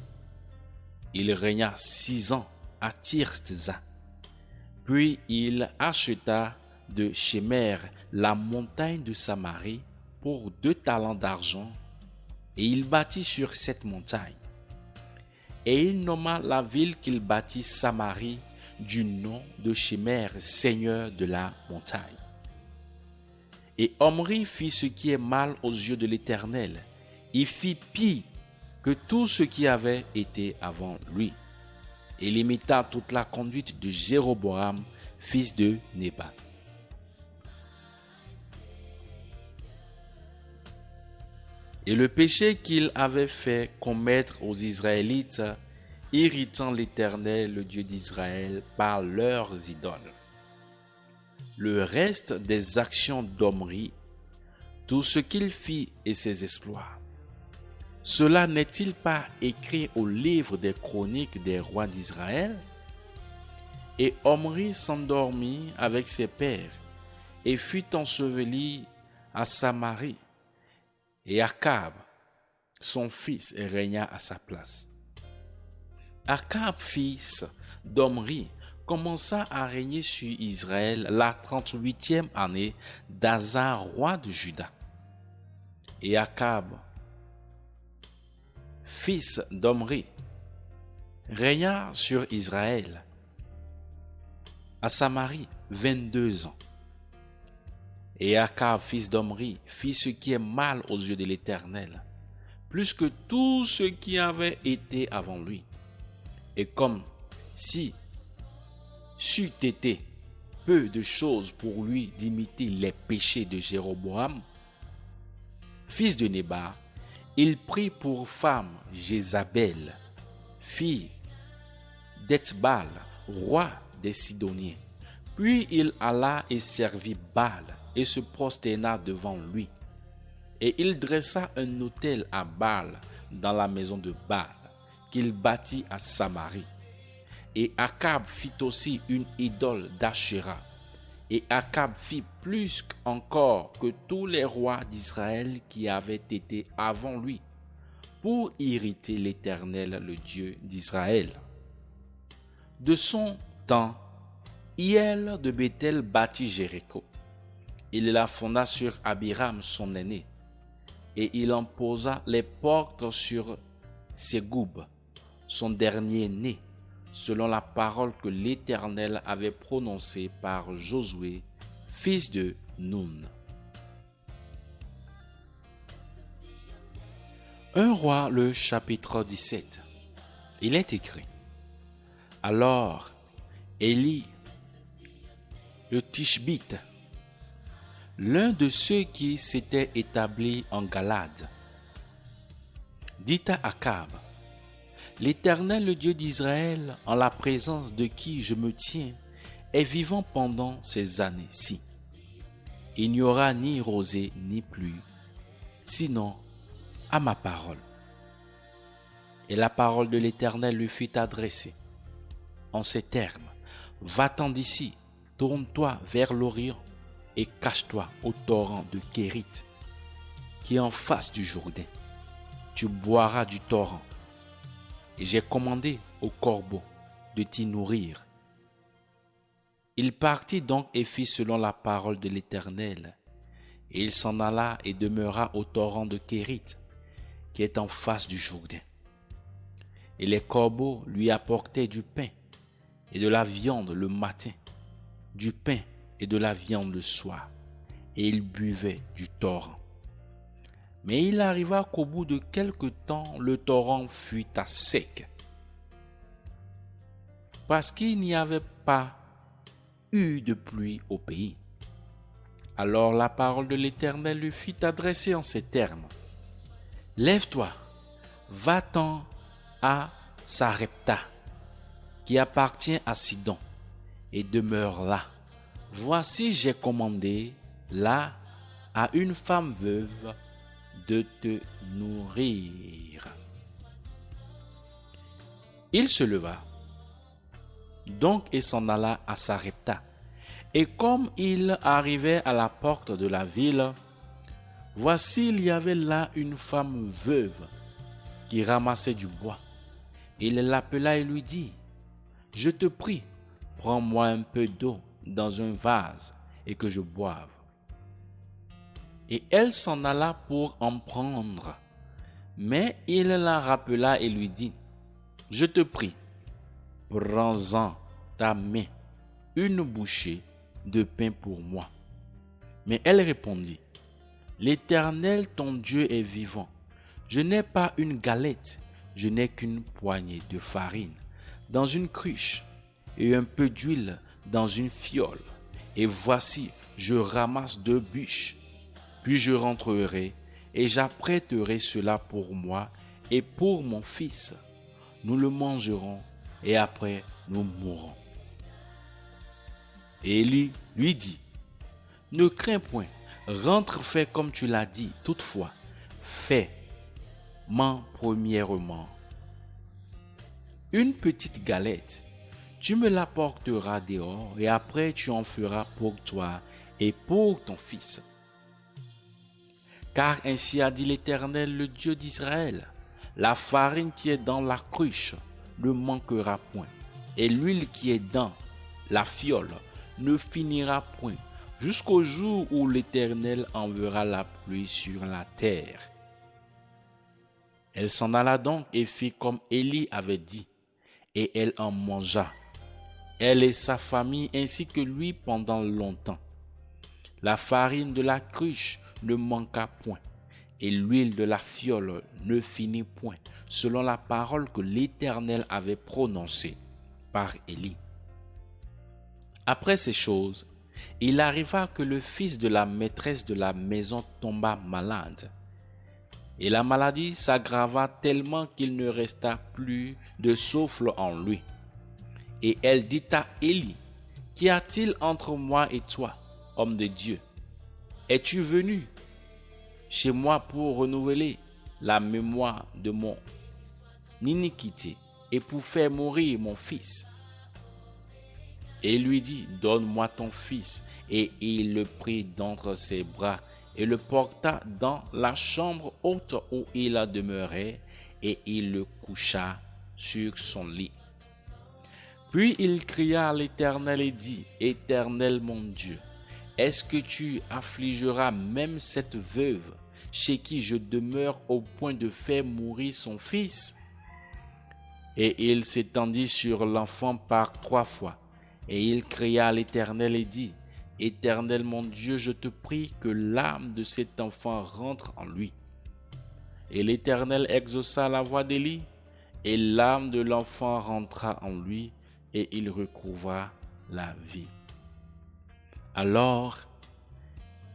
Il régna 6 ans à Tirzah. Puis il acheta de Shemer la montagne de Samarie pour 2 talents d'argent et il bâtit sur cette montagne. Et il nomma la ville qu'il bâtit Samarie du nom de Shemer, seigneur de la montagne. Et Omri fit ce qui est mal aux yeux de l'Éternel. Il fit pire que tout ce qui avait été avant lui. Il imita toute la conduite de Jéroboam, fils de Nébat. Et le péché qu'il avait fait commettre aux Israélites, irritant l'Éternel, le Dieu d'Israël, par leurs idoles. Le reste des actions d'Omri, tout ce qu'il fit et ses exploits, cela n'est-il pas écrit au livre des chroniques des rois d'Israël? Et Omri s'endormit avec ses pères et fut enseveli à Samarie. Et Akab, son fils, régna à sa place. Akab, fils d'Omri, commença à régner sur Israël la 38e année d'Asa, roi de Juda. Et Akab, fils d'Omri, régna sur Israël à Samarie 22 ans. Et Akab, fils d'Omri, fit ce qui est mal aux yeux de l'Éternel, plus que tout ce qui avait été avant lui. Et comme si c'eût été peu de choses pour lui d'imiter les péchés de Jéroboam, fils de Nébat, il prit pour femme Jézabel, fille d'Ethbal, roi des Sidoniens. Puis il alla et servit Baal et se prosterna devant lui. Et il dressa un autel à Baal dans la maison de Baal, qu'il bâtit à Samarie. Et Akab fit aussi une idole d'Ashéra. Et Akab fit plus encore que tous les rois d'Israël qui avaient été avant lui, pour irriter l'Éternel, le Dieu d'Israël. De son temps, Hiel de Béthel bâtit Jéricho. Il la fonda sur Abiram son aîné. et il en posa les portes sur Ségoub, son dernier-né, selon la parole que l'Éternel avait prononcée par Josué, fils de Nun. 1 Roi, le chapitre 17. Il est écrit: Alors Élie, le Tishbite, l'un de ceux qui s'étaient établis en Galade, dit à Akab: L'Éternel, le Dieu d'Israël, en la présence de qui je me tiens, est vivant pendant ces années-ci. Il n'y aura ni rosée ni pluie, sinon à ma parole. Et la parole de l'Éternel lui fut adressée en ces termes: Va-t'en d'ici, tourne-toi vers l'Orient et cache-toi au torrent de Kérit, qui est en face du Jourdain. Tu boiras du torrent. Et j'ai commandé au corbeau de t'y nourrir. Il partit donc et fit selon la parole de l'Éternel. Et il s'en alla et demeura au torrent de Kérit, qui est en face du Jourdain. Et les corbeaux lui apportaient du pain et de la viande le matin, du pain et de la viande le soir, et il buvait du torrent. Mais il arriva qu'au bout de quelque temps, le torrent fut à sec, parce qu'il n'y avait pas eu de pluie au pays. Alors la parole de l'Éternel lui fut adressée en ces termes: Lève-toi, va-t'en à Sarepta, qui appartient à Sidon, et demeure là. Voici, j'ai commandé là à une femme veuve de te nourrir. Il se leva donc et s'en alla à Sarepta. Et comme il arrivait à la porte de la ville, voici, il y avait là une femme veuve qui ramassait du bois. Il l'appela et lui dit: Je te prie, prends-moi un peu d'eau dans un vase et que je boive. Et elle s'en alla pour en prendre. Mais il la rappela et lui dit: Je te prie, prends-en ta main une bouchée de pain pour moi. Mais elle répondit: L'Éternel ton Dieu est vivant. Je n'ai pas une galette, je n'ai qu'une poignée de farine dans une cruche et un peu d'huile dans une fiole. Et voici, je ramasse 2 bûches. Puis je rentrerai et j'apprêterai cela pour moi et pour mon fils. Nous le mangerons et après nous mourrons. Et Élie lui dit: Ne crains point, rentre, fais comme tu l'as dit. Toutefois, fais-moi premièrement une petite galette. Tu me l'apporteras dehors et après tu en feras pour toi et pour ton fils. Car ainsi a dit l'Éternel, le Dieu d'Israël: La farine qui est dans la cruche ne manquera point, et l'huile qui est dans la fiole ne finira point, jusqu'au jour où l'Éternel enverra la pluie sur la terre. Elle s'en alla donc et fit comme Élie avait dit, et elle en mangea, elle et sa famille ainsi que lui pendant longtemps. La farine de la cruche ne manqua point, et l'huile de la fiole ne finit point, selon la parole que l'Éternel avait prononcée par Élie. Après ces choses, il arriva que le fils de la maîtresse de la maison tomba malade. Et la maladie s'aggrava tellement qu'il ne resta plus de souffle en lui. Et elle dit à Élie: Qu'y a-t-il entre moi et toi, homme de Dieu? Es-tu venu chez moi pour renouveler la mémoire de mon iniquité et pour faire mourir mon fils? Et il lui dit: Donne-moi ton fils. Et il le prit d'entre ses bras et le porta dans la chambre haute où il demeurait, et il le coucha sur son lit. Puis il cria à l'Éternel et dit: Éternel mon Dieu, est-ce que tu affligeras même cette veuve chez qui je demeure au point de faire mourir son fils? Et il s'étendit sur l'enfant par 3 fois. Et il cria à l'Éternel et dit, Éternel mon Dieu, je te prie que l'âme de cet enfant rentre en lui. Et l'Éternel exauça la voix d'Élie, et l'âme de l'enfant rentra en lui, et il recouvra la vie. Alors,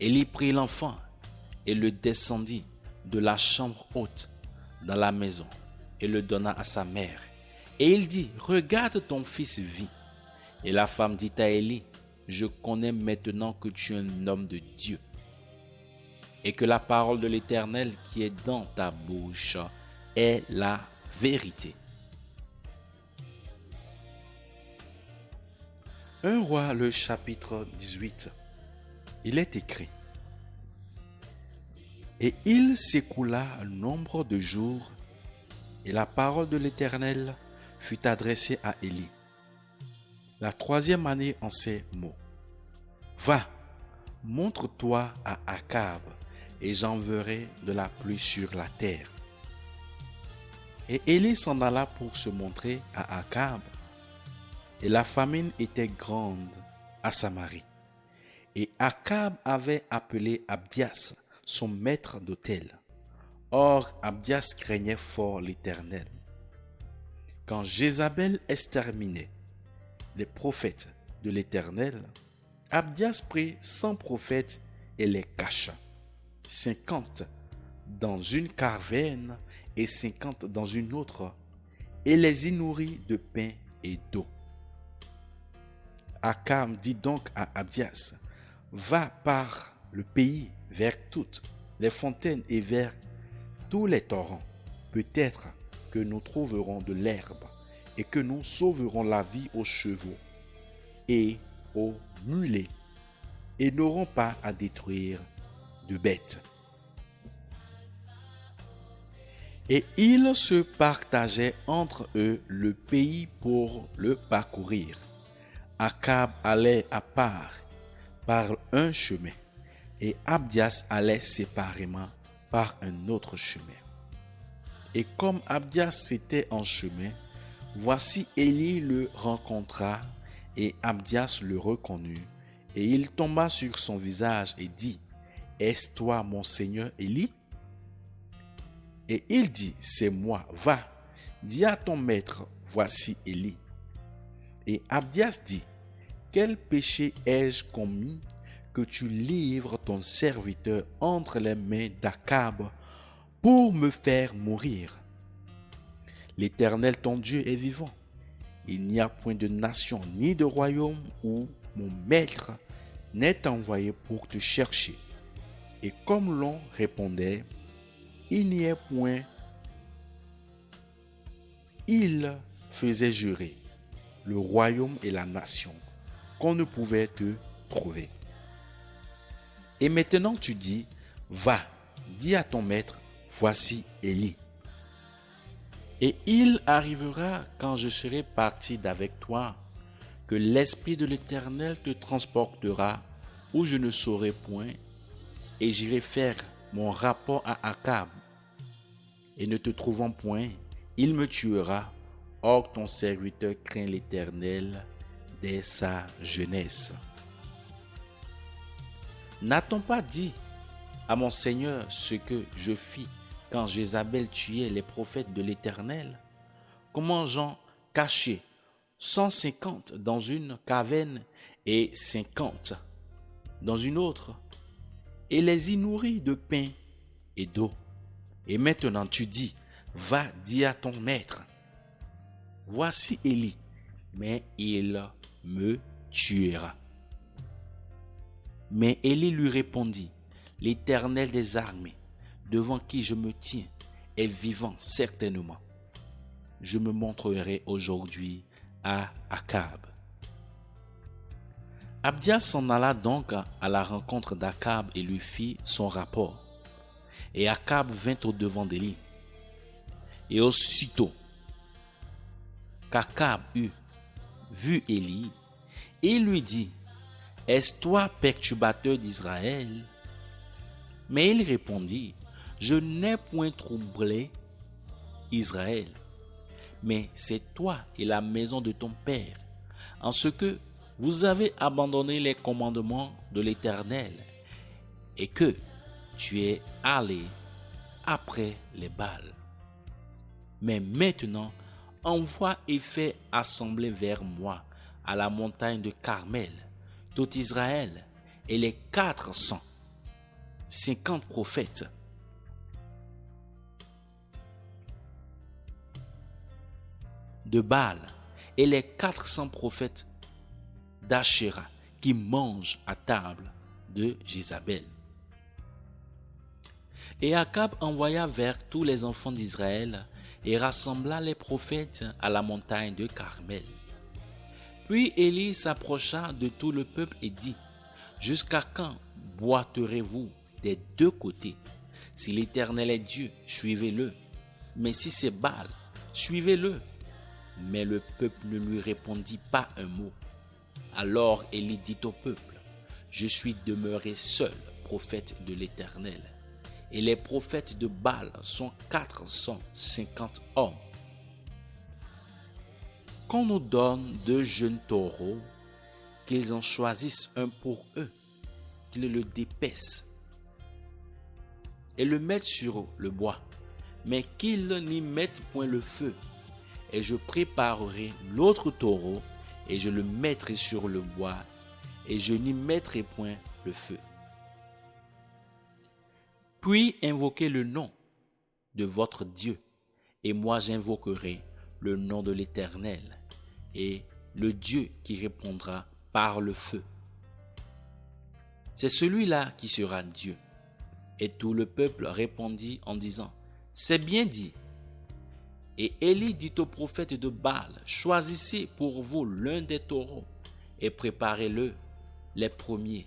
Élie prit l'enfant et le descendit de la chambre haute dans la maison et le donna à sa mère. Et il dit, regarde, ton fils vit. Et la femme dit à Élie, je connais maintenant que tu es un homme de Dieu et que la parole de l'Éternel qui est dans ta bouche est la vérité. 1 Roi, le chapitre 18. Il est écrit, et il s'écoula un nombre de jours, et la parole de l'Éternel fut adressée à Élie, la 3e année en ces mots. Va, montre-toi à Akab, et j'enverrai de la pluie sur la terre. Et Élie s'en alla pour se montrer à Akab, et la famine était grande à Samarie. Et Akab avait appelé Abdias, son maître d'autel. Or, Abdias craignait fort l'Éternel. Quand Jézabel exterminait les prophètes de l'Éternel, Abdias prit 100 prophètes et les cacha, 50 dans une caverne et 50 dans une autre, et les y nourrit de pain et d'eau. Akab dit donc à Abdias, va par le pays vers toutes les fontaines et vers tous les torrents. Peut-être que nous trouverons de l'herbe et que nous sauverons la vie aux chevaux et aux mulets et n'aurons pas à détruire de bêtes. Et ils se partageaient entre eux le pays pour le parcourir. Akab allait à part par un chemin et Abdias allait séparément par un autre chemin. Et comme Abdias était en chemin, voici Élie le rencontra et Abdias le reconnut et il tomba sur son visage et dit, est-ce toi mon seigneur Élie? Et il dit, c'est moi, va, dis à ton maître, voici Élie. Et Abdias dit, quel péché ai-je commis que tu livres ton serviteur entre les mains d'Akab pour me faire mourir? L'Éternel ton Dieu est vivant. Il n'y a point de nation ni de royaume où mon maître n'est envoyé pour te chercher. Et comme l'on répondait, il n'y est point, il faisait jurer le royaume et la nation qu'on ne pouvait te trouver. Et maintenant tu dis, va, dis à ton maître, voici Élie. Et il arrivera quand je serai parti d'avec toi, que l'Esprit de l'Éternel te transportera où je ne saurai point, et j'irai faire mon rapport à Akab. Et ne te trouvant point, il me tuera. Or ton serviteur craint l'Éternel dès sa jeunesse. N'a-t-on pas dit à mon Seigneur ce que je fis quand Jézabel tuait les prophètes de l'Éternel? Comment j'en cachai 150 dans une caverne et 50 dans une autre, et les y nourris de pain et d'eau. Et maintenant tu dis, va, dis à ton maître, voici Élie, mais il me tuera. Mais Élie lui répondit, l'Éternel des armées, devant qui je me tiens, est vivant certainement. Je me montrerai aujourd'hui à Akab. Abdias s'en alla donc à la rencontre d'Akab et lui fit son rapport. Et Akab vint au-devant d'Élie. Et aussitôt qu'Akab eut vu Élie, il lui dit, est-ce toi perturbateur d'Israël? Mais il répondit, je n'ai point troublé Israël, mais c'est toi et la maison de ton père, en ce que vous avez abandonné les commandements de l'Éternel et que tu es allé après les Baals. Mais maintenant, envoie et fais assembler vers moi à la montagne de Carmel tout Israël et les 450 prophètes de Baal et les 400 prophètes d'Ashéra qui mangent à table de Jézabel. Et Akab envoya vers tous les enfants d'Israël et rassembla les prophètes à la montagne de Carmel. Puis Élie s'approcha de tout le peuple et dit, « Jusqu'à quand boiterez-vous des deux côtés? Si l'Éternel est Dieu, suivez-le. Mais si c'est Baal, suivez-le. » Mais le peuple ne lui répondit pas un mot. Alors Élie dit au peuple, « Je suis demeuré seul, prophète de l'Éternel, et les prophètes de Baal sont 450 hommes. Qu'on nous donne 2 jeunes taureaux, qu'ils en choisissent un pour eux, qu'ils le dépècent et le mettent sur le bois, mais qu'ils n'y mettent point le feu. Et je préparerai l'autre taureau, et je le mettrai sur le bois, et je n'y mettrai point le feu. Puis invoquez le nom de votre Dieu, et moi j'invoquerai le nom de l'Éternel, et le Dieu qui répondra par le feu. C'est celui-là qui sera Dieu. » Et tout le peuple répondit en disant, « C'est bien dit. » Et Élie dit au prophète de Baal, « Choisissez pour vous l'un des taureaux et préparez-le les premiers,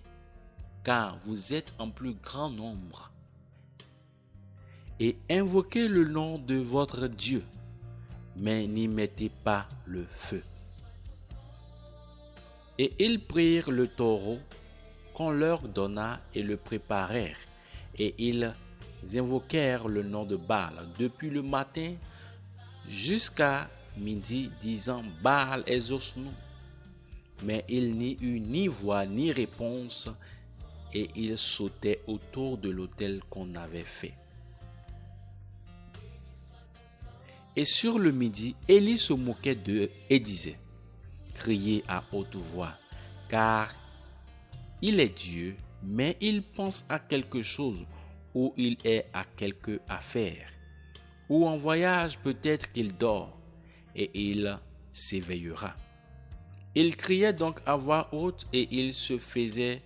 car vous êtes en plus grand nombre. Et invoquez le nom de votre Dieu, mais n'y mettez pas le feu. » Et ils prirent le taureau qu'on leur donna et le préparèrent. Et ils invoquèrent le nom de Baal depuis le matin jusqu'à midi, disant, « Baal, exauce-nous. » Mais il n'y eut ni voix ni réponse, et ils sautaient autour de l'autel qu'on avait fait. Et sur le midi, Élie se moquait d'eux et disait, « Criez à haute voix, car il est Dieu, mais il pense à quelque chose, ou il est à quelque affaire, ou en voyage peut-être qu'il dort, et il s'éveillera. » Il criait donc à voix haute, et il se faisait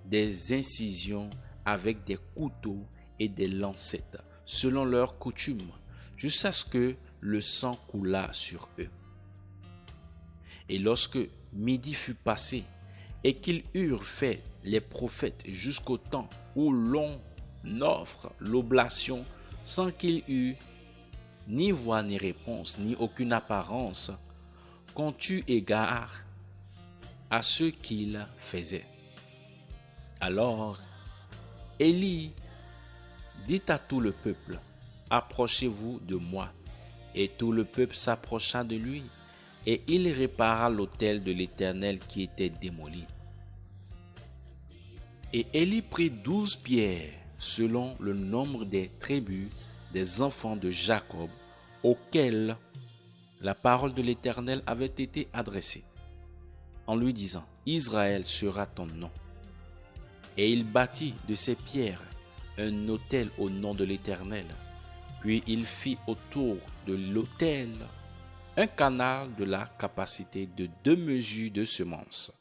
des incisions avec des couteaux et des lancettes, selon leur coutume, jusqu'à ce que le sang coulât sur eux. Et lorsque midi fut passé, et qu'ils eurent fait les prophètes jusqu'au temps où l'on offre l'oblation sans qu'il eût ni voix ni réponse, ni aucune apparence, qu'on tue égard à ce qu'il faisait. Alors Élie dit à tout le peuple, « Approchez-vous de moi. » Et tout le peuple s'approcha de lui, et il répara l'autel de l'Éternel qui était démoli. Et Élie prit 12 pierres, selon le nombre des tribus des enfants de Jacob, auxquels la parole de l'Éternel avait été adressée, en lui disant, « Israël sera ton nom. » Et il bâtit de ces pierres un autel au nom de l'Éternel. Puis il fit autour de l'autel un canal de la capacité de 2 mesures de semences.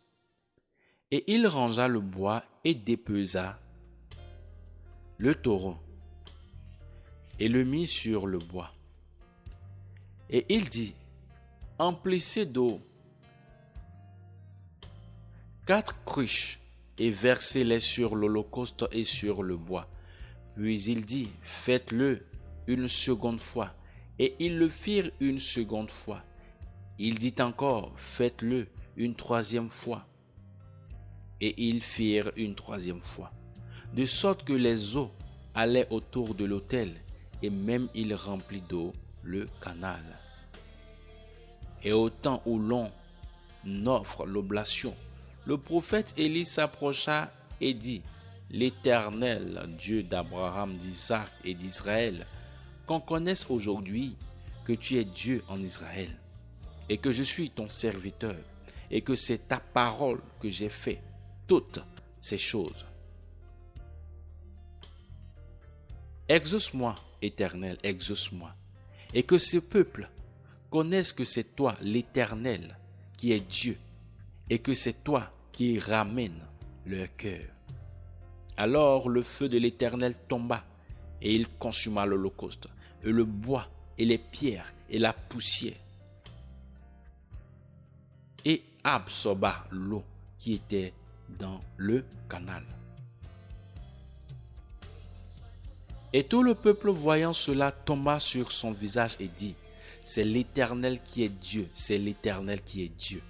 Et il rangea le bois et dépesa le taureau et le mit sur le bois. Et il dit, « Emplissez d'eau 4 cruches et versez-les sur l'holocauste et sur le bois. » Puis il dit, « Faites-le une seconde fois. » Et ils le firent une seconde fois. Il dit encore, « Faites-le une troisième fois. » Et ils firent une troisième fois, de sorte que les eaux allait autour de l'autel et même il remplit d'eau le canal. Et au temps où l'on offre l'oblation, le prophète Élie s'approcha et dit: L'Éternel, Dieu d'Abraham, d'Isaac et d'Israël, qu'on connaisse aujourd'hui que tu es Dieu en Israël et que je suis ton serviteur et que c'est ta parole que j'ai fait toutes ces choses. Exauce-moi, Éternel, exauce-moi, et que ce peuple connaisse que c'est toi, l'Éternel, qui est Dieu, et que c'est toi qui ramènes leur cœur. Alors le feu de l'Éternel tomba, et il consuma l'holocauste, et le bois, et les pierres, et la poussière, et absorba l'eau qui était dans le canal. Et tout le peuple voyant cela tomba sur son visage et dit: C'est l'Éternel qui est Dieu, c'est l'Éternel qui est Dieu.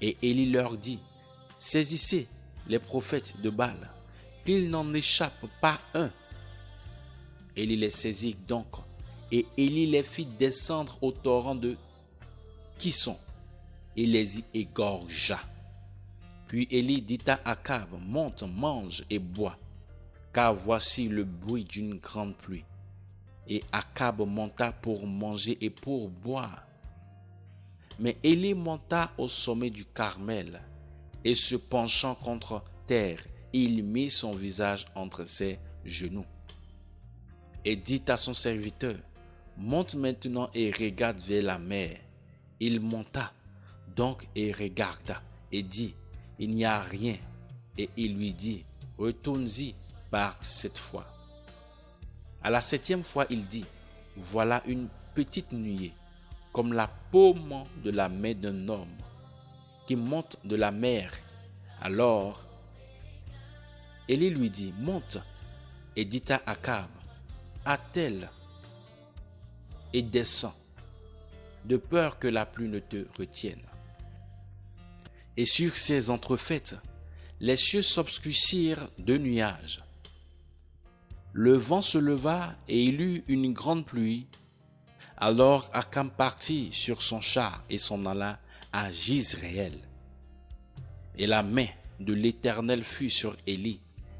Et Élie leur dit: Saisissez les prophètes de Baal, qu'il n'en échappe pas un. Élie les saisit donc, et Élie les fit descendre au torrent de Kison, et les y égorgea. Puis Élie dit à Akab: Monte, mange et bois, car voici le bruit d'une grande pluie. Et Akab monta pour manger et pour boire. Mais Élie monta au sommet du Carmel, et se penchant contre terre, il mit son visage entre ses genoux. Et dit à son serviteur: Monte maintenant et regarde vers la mer. Il monta donc et regarda, et dit: Il n'y a rien. Et il lui dit: Retourne-y par cette fois. À la 7e fois, il dit: Voilà une petite nuée, comme la paume de la main d'un homme, qui monte de la mer. Alors Élie lui dit: Monte, et dit à Akab: Attelle et descends, de peur que la pluie ne te retienne. Et sur ces entrefaites, les cieux s'obscurcirent de nuages. Le vent se leva et il eut une grande pluie. Alors Akab partit sur son char et s'en alla à Jizréel. Et la main de l'Éternel fut sur Élie,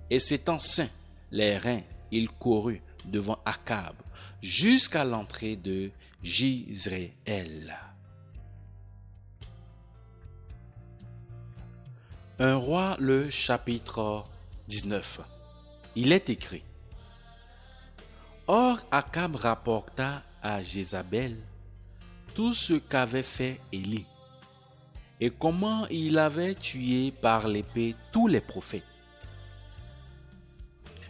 et s'étant ceint les reins, il courut devant Akab jusqu'à l'entrée de Jizréel. Un roi, le chapitre 19. Il est écrit: Or Akab rapporta à Jézabel tout ce qu'avait fait Élie, et comment il avait tué par l'épée tous les prophètes.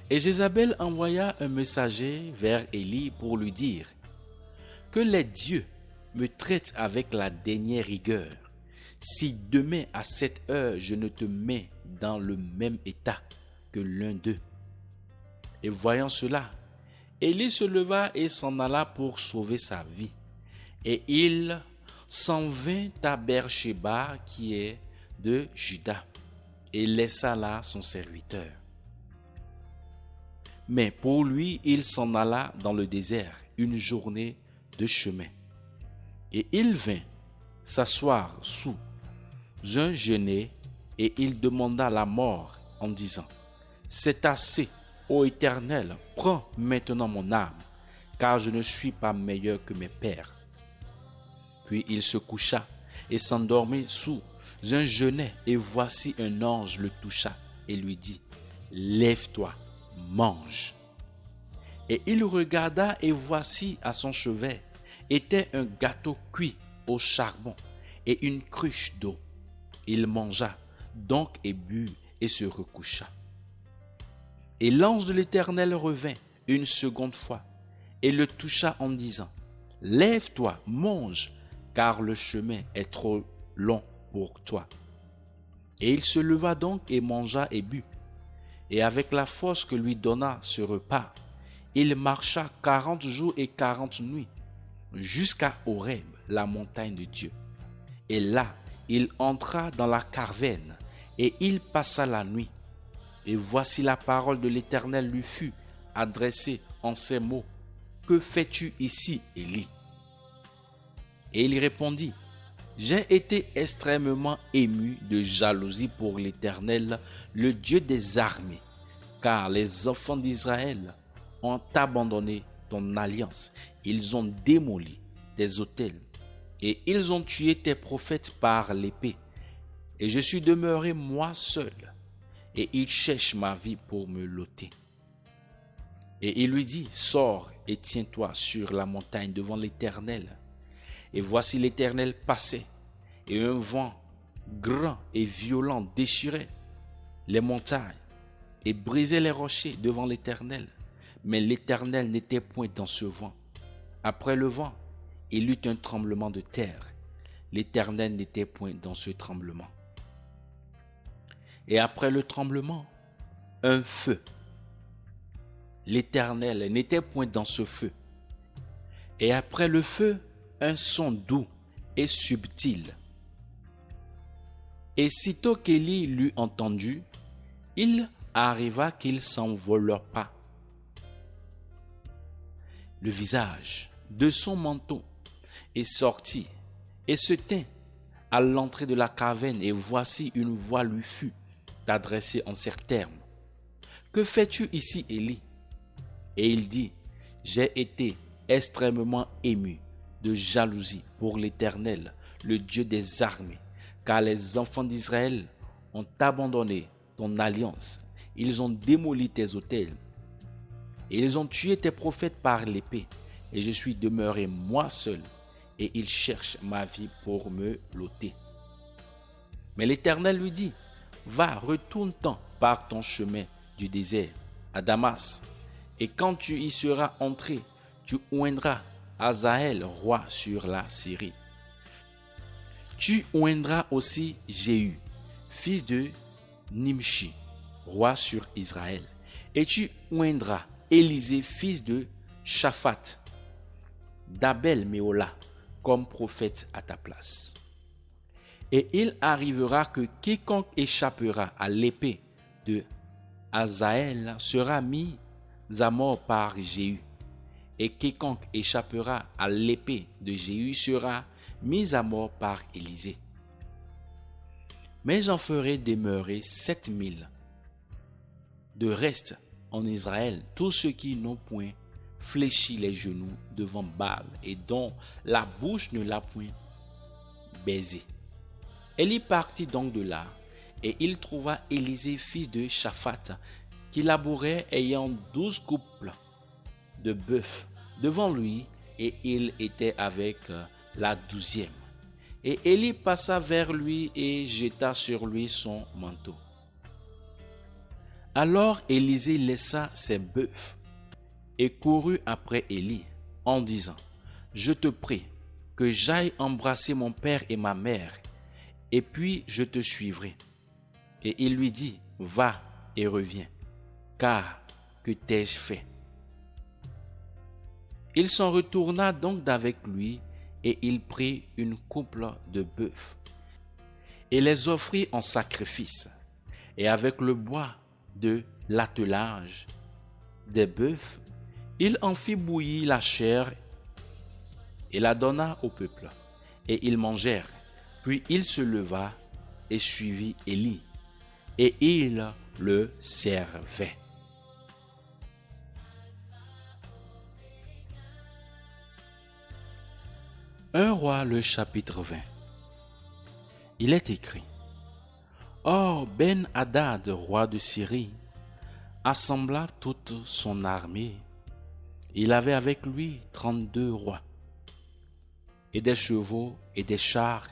Et Jézabel envoya un messager vers Élie pour lui dire: Que les dieux me traitent avec la dernière rigueur, si demain à cette heure je ne te mets dans le même état que l'un d'eux. Et voyant cela, Élie se leva et s'en alla pour sauver sa vie. Et il s'en vint à Beersheba qui est de Juda, et laissa là son serviteur. Mais pour lui, il s'en alla dans le désert une journée de chemin. Et il vint s'asseoir sous un genêt, et il demanda la mort en disant: C'est assez, ô Éternel, prends maintenant mon âme, car je ne suis pas meilleur que mes pères. Puis il se coucha et s'endormit sous un genêt, et voici un ange le toucha et lui dit: Lève-toi, mange. Et il regarda, et voici à son chevet était un gâteau cuit au charbon et une cruche d'eau. Il mangea donc et but et se recoucha. Et l'ange de l'Éternel revint une seconde fois et le toucha en disant: Lève-toi, mange, car le chemin est trop long pour toi. Et il se leva donc et mangea et but. Et avec la force que lui donna ce repas, il marcha 40 jours et 40 nuits jusqu'à Horeb, la montagne de Dieu. Et là, il entra dans la caverne et il passa la nuit. Et voici la parole de l'Éternel lui fut adressé en ces mots: « Que fais-tu ici, Élie ?» Et il répondit: « J'ai été extrêmement ému de jalousie pour l'Éternel, le Dieu des armées, car les enfants d'Israël ont abandonné ton alliance. Ils ont démoli tes autels et ils ont tué tes prophètes par l'épée. Et je suis demeuré moi seul, et ils cherchent ma vie pour me l'ôter. » Et il lui dit: « Sors et tiens-toi sur la montagne devant l'Éternel. » Et voici l'Éternel passait, et un vent grand et violent déchirait les montagnes et brisait les rochers devant l'Éternel. Mais l'Éternel n'était point dans ce vent. Après le vent, il eut un tremblement de terre. L'Éternel n'était point dans ce tremblement. Et après le tremblement, un feu. L'Éternel n'était point dans ce feu. Et après le feu, un son doux et subtil. Et sitôt qu'Élie l'eut entendu, il arriva qu'il s'enveloppa le visage de son manteau et sortit et se tint à l'entrée de la caverne. Et voici une voix lui fut adressée en ces termes: « Que fais-tu ici, Élie ?» Et il dit: « J'ai été extrêmement ému de jalousie pour l'Éternel, le Dieu des armées, car les enfants d'Israël ont abandonné ton alliance. Ils ont démoli tes autels et ils ont tué tes prophètes par l'épée. Et je suis demeuré moi seul, et ils cherchent ma vie pour me l'ôter. » Mais l'Éternel lui dit: « Va, retourne-t'en par ton chemin du désert à Damas, et quand tu y seras entré, tu oindras Hazaël roi sur la Syrie. Tu oindras aussi Jéhu, fils de Nimshi, roi sur Israël, et tu oindras Élisée, fils de Shaphat, d'Abel Méola, comme prophète à ta place. Et il arrivera que quiconque échappera à l'épée de Hazaël sera mis à mort par Jéhu, et quiconque échappera à l'épée de Jéhu sera mis à mort par Élisée. Mais j'en ferai demeurer 7000 de reste en Israël, tous ceux qui n'ont point fléchi les genoux devant Baal et dont la bouche ne l'a point baisé. » Élie partit donc de là, et il trouva Élisée, fils de Shaphat, qui labourait, ayant 12 couples de bœufs devant lui, et il était avec la 12e. Et Élie passa vers lui et jeta sur lui son manteau. Alors Élisée laissa ses bœufs et courut après Élie en disant: « Je te prie que j'aille embrasser mon père et ma mère, et puis je te suivrai. » Et il lui dit: « Va et reviens, car que t'ai-je fait ?» Il s'en retourna donc d'avec lui, et il prit une couple de bœufs et les offrit en sacrifice, et avec le bois de l'attelage des bœufs, il en fit bouillir la chair et la donna au peuple, et ils mangèrent. Puis il se leva et suivit Élie, et il le servait. Un roi, le chapitre 20. Il est écrit: Or Ben-Hadad, roi de Syrie, assembla toute son armée. Il avait avec lui 32 rois, et des chevaux et des chars,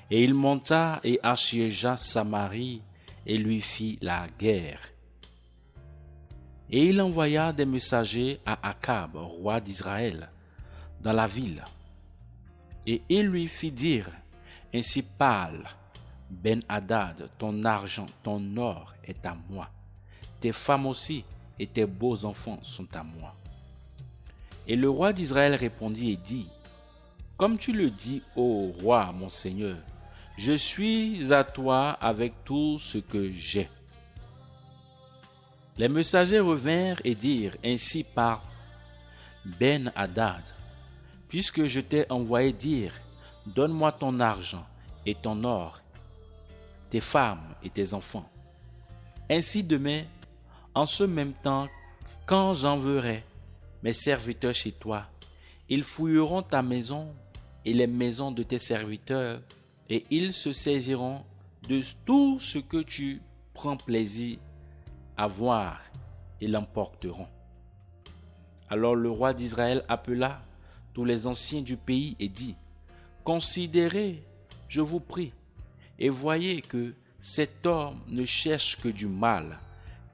et il monta et assiégea Samarie et lui fit la guerre. Et il envoya des messagers à Akab, roi d'Israël, dans la ville. Et il lui fit dire: Ainsi parle Ben-Hadad, ton argent, ton or est à moi. Tes femmes aussi et tes beaux enfants sont à moi. Et le roi d'Israël répondit et dit: Comme tu le dis, ô roi, mon seigneur, je suis à toi avec tout ce que j'ai. Les messagers revinrent et dirent, ainsi par Ben-Hadad, puisque je t'ai envoyé dire, donne-moi ton argent et ton or, tes femmes et tes enfants. Ainsi demain, en ce même temps, quand j'enverrai mes serviteurs chez toi, ils fouilleront ta maison et les maisons de tes serviteurs, et ils se saisiront de tout ce que tu prends plaisir à voir et l'emporteront. Alors le roi d'Israël appela tous les anciens du pays et dit, considérez, je vous prie, et voyez que cet homme ne cherche que du mal,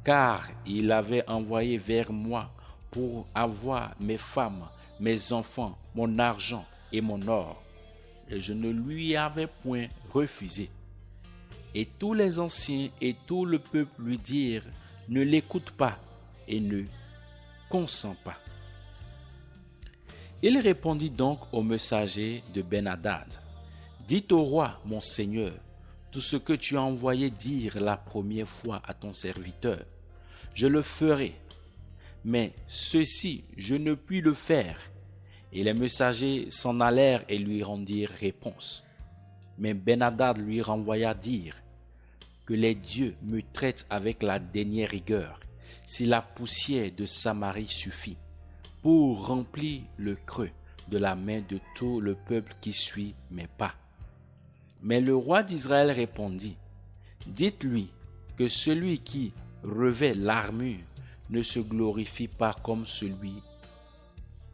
car il avait envoyé vers moi pour avoir mes femmes, mes enfants, mon argent et mon or, et je ne lui avais point refusé. Et tous les anciens et tout le peuple lui dirent, ne l'écoute pas et ne consent pas. Il répondit donc au messager de Ben-Hadad, dites au roi, mon seigneur, tout ce que tu as envoyé dire la première fois à ton serviteur, je le ferai, mais ceci je ne puis le faire. Et les messagers s'en allèrent et lui rendirent réponse. Mais Ben-Hadad lui renvoya dire, que les dieux me traitent avec la dernière rigueur, si la poussière de Samarie suffit, pour remplir le creux de la main de tout le peuple qui suit mes pas. Mais le roi d'Israël répondit, dites-lui que celui qui revêt l'armure ne se glorifie pas comme celui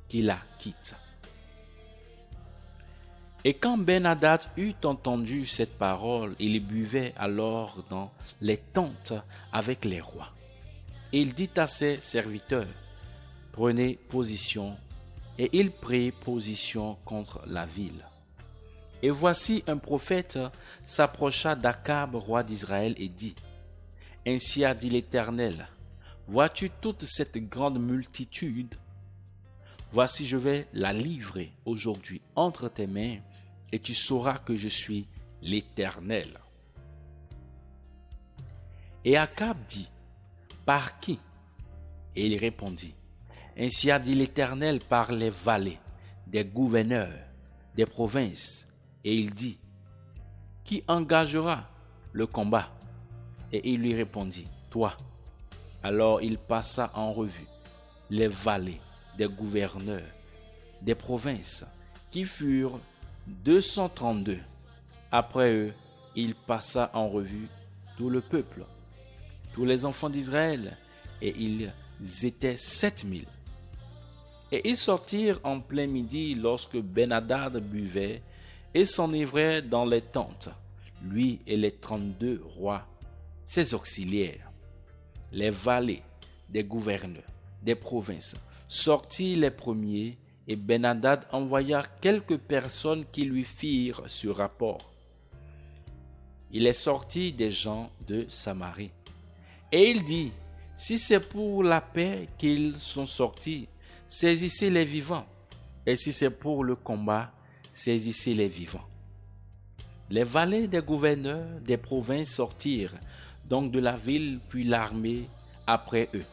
qui la quitte. Et quand Ben-Hadad eut entendu cette parole, il buvait alors dans les tentes avec les rois. Et il dit à ses serviteurs, prenez position, et ils prirent position contre la ville. Et voici un prophète s'approcha d'Akab, roi d'Israël, et dit, ainsi a dit l'Éternel, vois-tu toute cette grande multitude? Voici je vais la livrer aujourd'hui entre tes mains, et tu sauras que je suis l'Éternel. Et Akab dit, par qui? Et il répondit, ainsi a dit l'Éternel par les vallées, des gouverneurs, des provinces. Et il dit, qui engagera le combat? Et il lui répondit, toi. Alors il passa en revue les vallées, des gouverneurs, des provinces, qui furent 232. Après eux, il passa en revue tout le peuple, tous les enfants d'Israël, et ils étaient 7000. Et ils sortirent en plein midi lorsque Ben-Hadad buvait et s'enivrait dans les tentes, lui et les 32 rois, ses auxiliaires. Les vallées des gouverneurs, des provinces, sortirent les premiers, et Ben-Hadad envoya quelques personnes qui lui firent ce rapport. Il est sorti des gens de Samarie. Et il dit, si c'est pour la paix qu'ils sont sortis, saisissez les vivants. Et si c'est pour le combat, saisissez les vivants. Les valets des gouverneurs des provinces sortirent donc de la ville, puis l'armée après eux.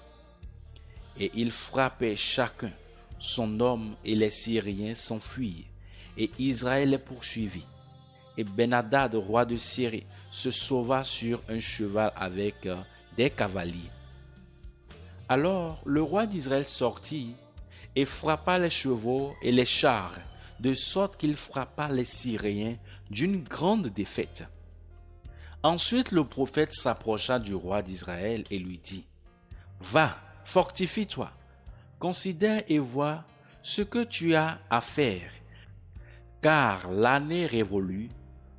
Et ils frappaient chacun son homme, et les Syriens s'enfuirent, et Israël les poursuivit. Et Ben-Hadad, roi de Syrie, se sauva sur un cheval avec des cavaliers. Alors le roi d'Israël sortit et frappa les chevaux et les chars, de sorte qu'il frappa les Syriens d'une grande défaite. Ensuite le prophète s'approcha du roi d'Israël et lui dit, va, fortifie-toi, considère et vois ce que tu as à faire, car l'année révolue,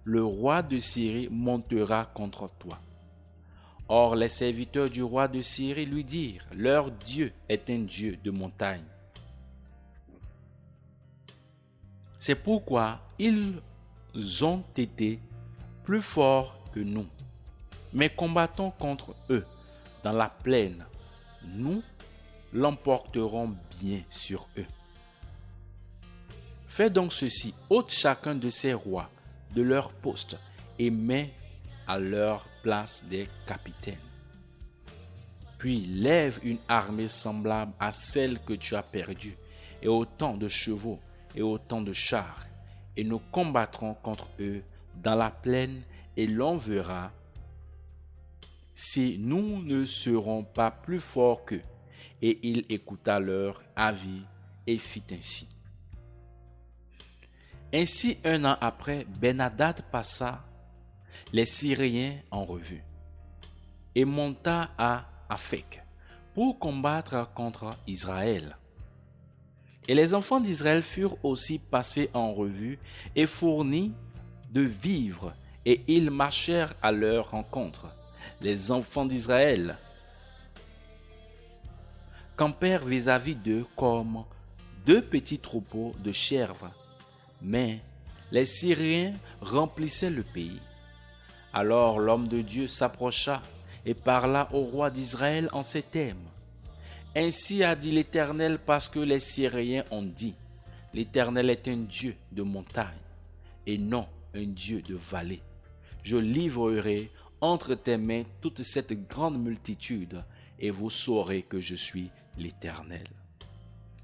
le roi de Syrie montera contre toi. Or les serviteurs du roi de Syrie lui dirent, leur Dieu est un Dieu de montagne. C'est pourquoi ils ont été plus forts que nous. Mais combattons contre eux dans la plaine. Nous l'emporterons bien sur eux. Fais donc ceci, ôte chacun de ces rois de leur poste et mets à leur place des capitaines. Puis lève une armée semblable à celle que tu as perdue, et autant de chevaux et autant de chars, et nous combattrons contre eux dans la plaine, et l'on verra si nous ne serons pas plus forts qu'eux. Et il écouta leur avis et fit ainsi. Ainsi, un an après, Ben-Hadad passa les Syriens en revue et monta à Aphek pour combattre contre Israël. Et les enfants d'Israël furent aussi passés en revue et fournis de vivres, et ils marchèrent à leur rencontre. Les enfants d'Israël campèrent vis-à-vis d'eux comme deux petits troupeaux de chèvres, mais les Syriens remplissaient le pays. Alors l'homme de Dieu s'approcha et parla au roi d'Israël en ces termes. Ainsi a dit l'Éternel, parce que les Syriens ont dit, l'Éternel est un Dieu de montagne et non un Dieu de vallée. Je livrerai entre tes mains toute cette grande multitude, et vous saurez que je suis l'Éternel.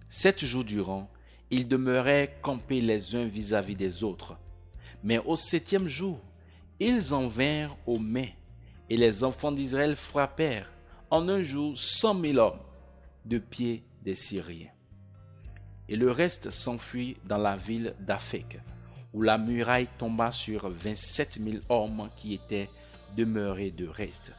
7 jours durant, ils demeuraient campés les uns vis-à-vis des autres. Mais au 7e jour, ils en vinrent aux mains, et les enfants d'Israël frappèrent en un jour 100 000 hommes de pied des Syriens. Et le reste s'enfuit dans la ville d'Aphek, où la muraille tomba sur 27 000 hommes qui étaient demeurés de reste.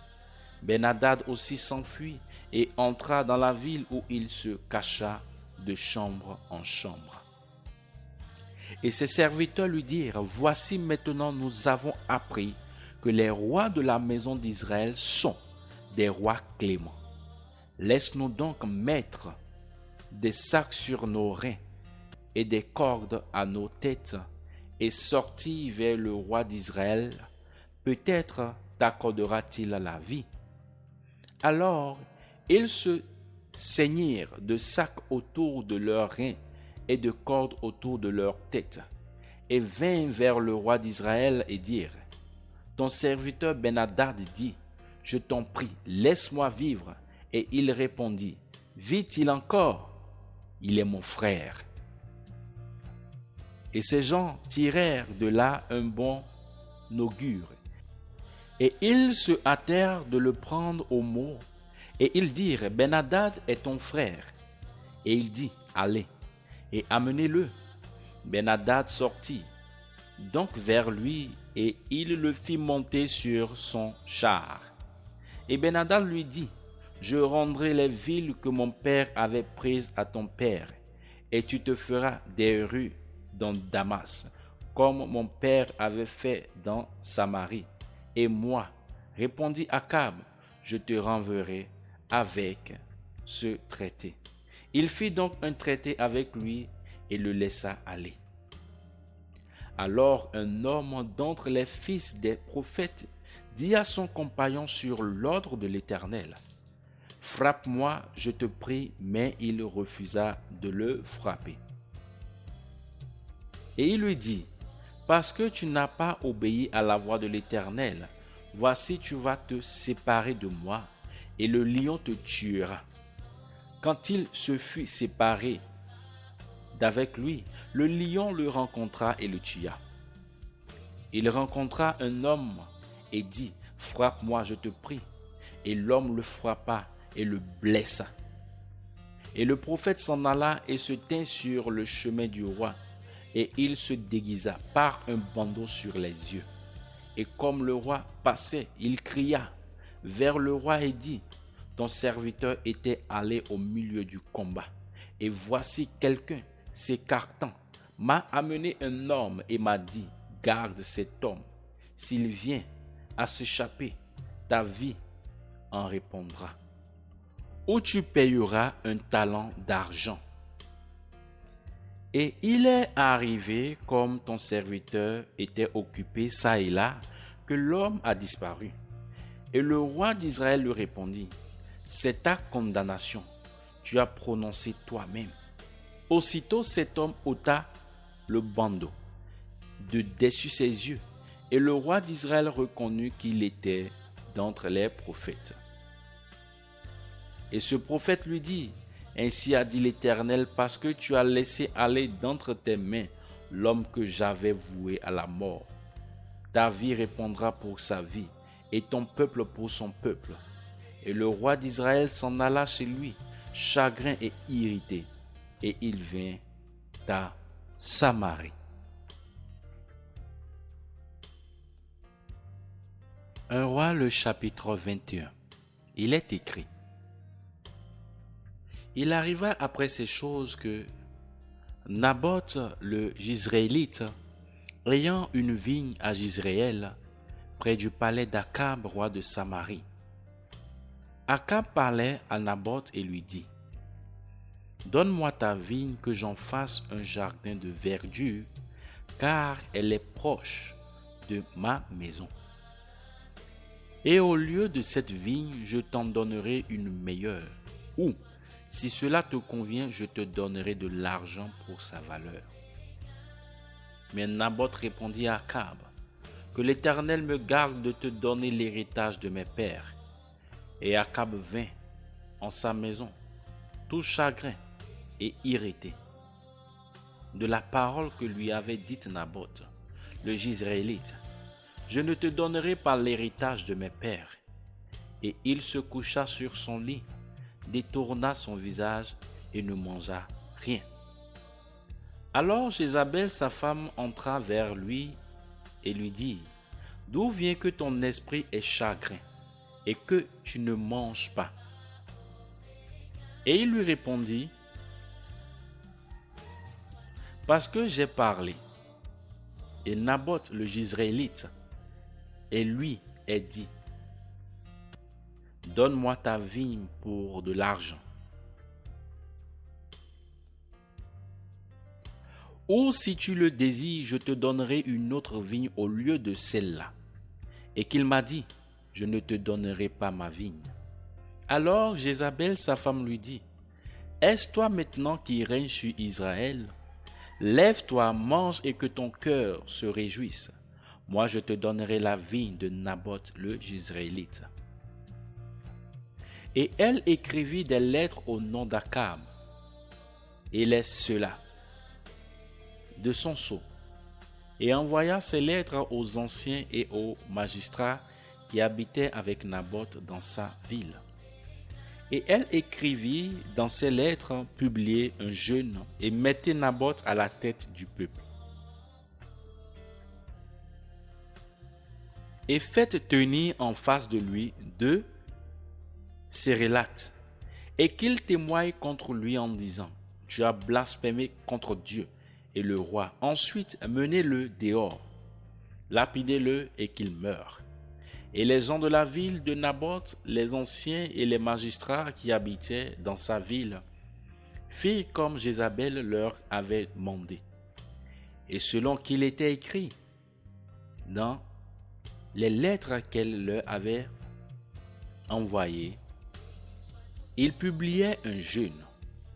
Ben-Hadad aussi s'enfuit et entra dans la ville, où il se cacha de chambre en chambre. Et ses serviteurs lui dirent, voici maintenant nous avons appris que les rois de la maison d'Israël sont des rois cléments. Laisse-nous donc mettre des sacs sur nos reins et des cordes à nos têtes et sortir vers le roi d'Israël. Peut-être t'accordera-t-il la vie. Alors ils se ceignirent de sacs autour de leurs reins et de cordes autour de leurs têtes, et vinrent vers le roi d'Israël et dirent, ton serviteur Ben-Hadad dit, je t'en prie, laisse-moi vivre. Et il répondit, vit-il encore? Il est mon frère. Et ces gens tirèrent de là un bon augure, et ils se hâtèrent de le prendre au mot, et ils dirent, Ben-Hadad est ton frère. Et il dit, allez, et amenez-le. Ben-Hadad sortit donc vers lui, et il le fit monter sur son char. Et Ben-Hadad lui dit, je rendrai les villes que mon père avait prises à ton père, et tu te feras des rues dans Damas, comme mon père avait fait dans Samarie. Et moi, répondit Akab, je te renverrai avec ce traité. Il fit donc un traité avec lui et le laissa aller. Alors un homme d'entre les fils des prophètes dit à son compagnon sur l'ordre de l'Éternel, frappe-moi, je te prie, mais il refusa de le frapper. Et il lui dit, parce que tu n'as pas obéi à la voix de l'Éternel, voici tu vas te séparer de moi, et le lion te tuera. Quand il se fut séparé d'avec lui, le lion le rencontra et le tua. Il rencontra un homme et dit, frappe-moi, je te prie. Et l'homme le frappa et le blessa. Et le prophète s'en alla et se tint sur le chemin du roi, et il se déguisa par un bandeau sur les yeux. Et comme le roi passait, il cria vers le roi et dit, ton serviteur était allé au milieu du combat, et voici quelqu'un s'écartant m'a amené un homme et m'a dit, garde cet homme, s'il vient à s'échapper, ta vie en répondra, ou tu payeras un talent d'argent. Et il est arrivé, comme ton serviteur était occupé çà et là, que l'homme a disparu. Et le roi d'Israël lui répondit, c'est ta condamnation, tu as prononcé toi-même. Aussitôt cet homme ôta le bandeau de dessus ses yeux, et le roi d'Israël reconnut qu'il était d'entre les prophètes. Et ce prophète lui dit, ainsi a dit l'Éternel, parce que tu as laissé aller d'entre tes mains l'homme que j'avais voué à la mort. Ta vie répondra pour sa vie, et ton peuple pour son peuple. Et le roi d'Israël s'en alla chez lui, chagrin et irrité, et il vint à Samarie. 1 Roi, le chapitre 21. Il est écrit: Il arriva après ces choses que Naboth le Jizréelite, ayant une vigne à Jizréel, près du palais d'Akab, roi de Samarie. Akab parlait à Naboth et lui dit: Donne-moi ta vigne que j'en fasse un jardin de verdure, car elle est proche de ma maison. Et au lieu de cette vigne, je t'en donnerai une meilleure, ou, si cela te convient, je te donnerai de l'argent pour sa valeur. Mais Naboth répondit à Akab: Que l'Éternel me garde de te donner l'héritage de mes pères. Et Akab vint en sa maison, tout chagrin et irrité, de la parole que lui avait dite Naboth, le Jizréelite: Je ne te donnerai pas l'héritage de mes pères. Et il se coucha sur son lit, détourna son visage et ne mangea rien. Alors Jézabel, sa femme, entra vers lui et lui dit: D'où vient que ton esprit est chagrin et que tu ne manges pas? Et il lui répondit: Parce que j'ai parlé. Et Naboth le Jizréelite et lui est dit: Donne-moi ta vigne pour de l'argent. Ou si tu le désires, je te donnerai une autre vigne au lieu de celle-là. Et qu'il m'a dit: Je ne te donnerai pas ma vigne. Alors Jézabel, sa femme, lui dit: Est-ce toi maintenant qui règnes sur Israël? Lève-toi, mange et que ton cœur se réjouisse. Moi je te donnerai la vigne de Naboth le Jizréelite. Et elle écrivit des lettres au nom d'Akab, et laisse cela de son sceau, et envoya ces lettres aux anciens et aux magistrats qui habitaient avec Naboth dans sa ville. Et elle écrivit dans ces lettres publiées un jeûne et mettait Naboth à la tête du peuple. Et faites tenir en face de lui 2 Sérélates, et qu'il témoigne contre lui en disant: Tu as blasphémé contre Dieu et le roi. Ensuite, menez-le dehors, lapidez-le et qu'il meure. Et les gens de la ville de Naboth, les anciens et les magistrats qui habitaient dans sa ville, firent comme Jézabel leur avait demandé, et selon qu'il était écrit dans les lettres qu'elle leur avait envoyées. Ils publiaient un jeûne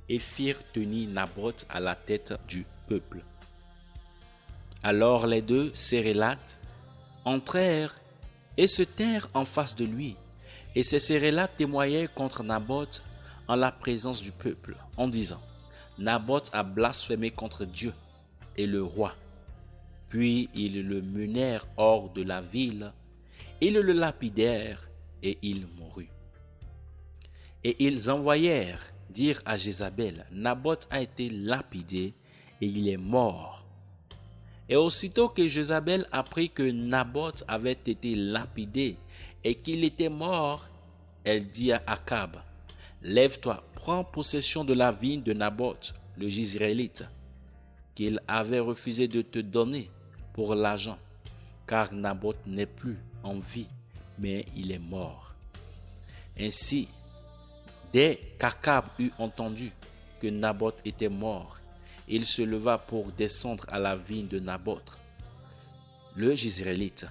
et firent tenir Naboth à la tête du peuple. Alors les 2 Sérélates entrèrent et se tinrent en face de lui. Et ces Sérélates témoignaient contre Naboth en la présence du peuple, en disant: Naboth a blasphémé contre Dieu et le roi. Puis ils le menèrent hors de la ville, ils le lapidèrent et il mourut. Et ils envoyèrent dire à Jézabel: Naboth a été lapidé et il est mort. Et aussitôt que Jézabel apprit que Naboth avait été lapidé et qu'il était mort, elle dit à Akab: Lève-toi, prends possession de la vigne de Naboth, le Jizréelite, qu'il avait refusé de te donner pour l'argent, car Naboth n'est plus en vie, mais il est mort. Ainsi, dès qu'Akab eut entendu que Naboth était mort, il se leva pour descendre à la vigne de Naboth, le Jizréelite,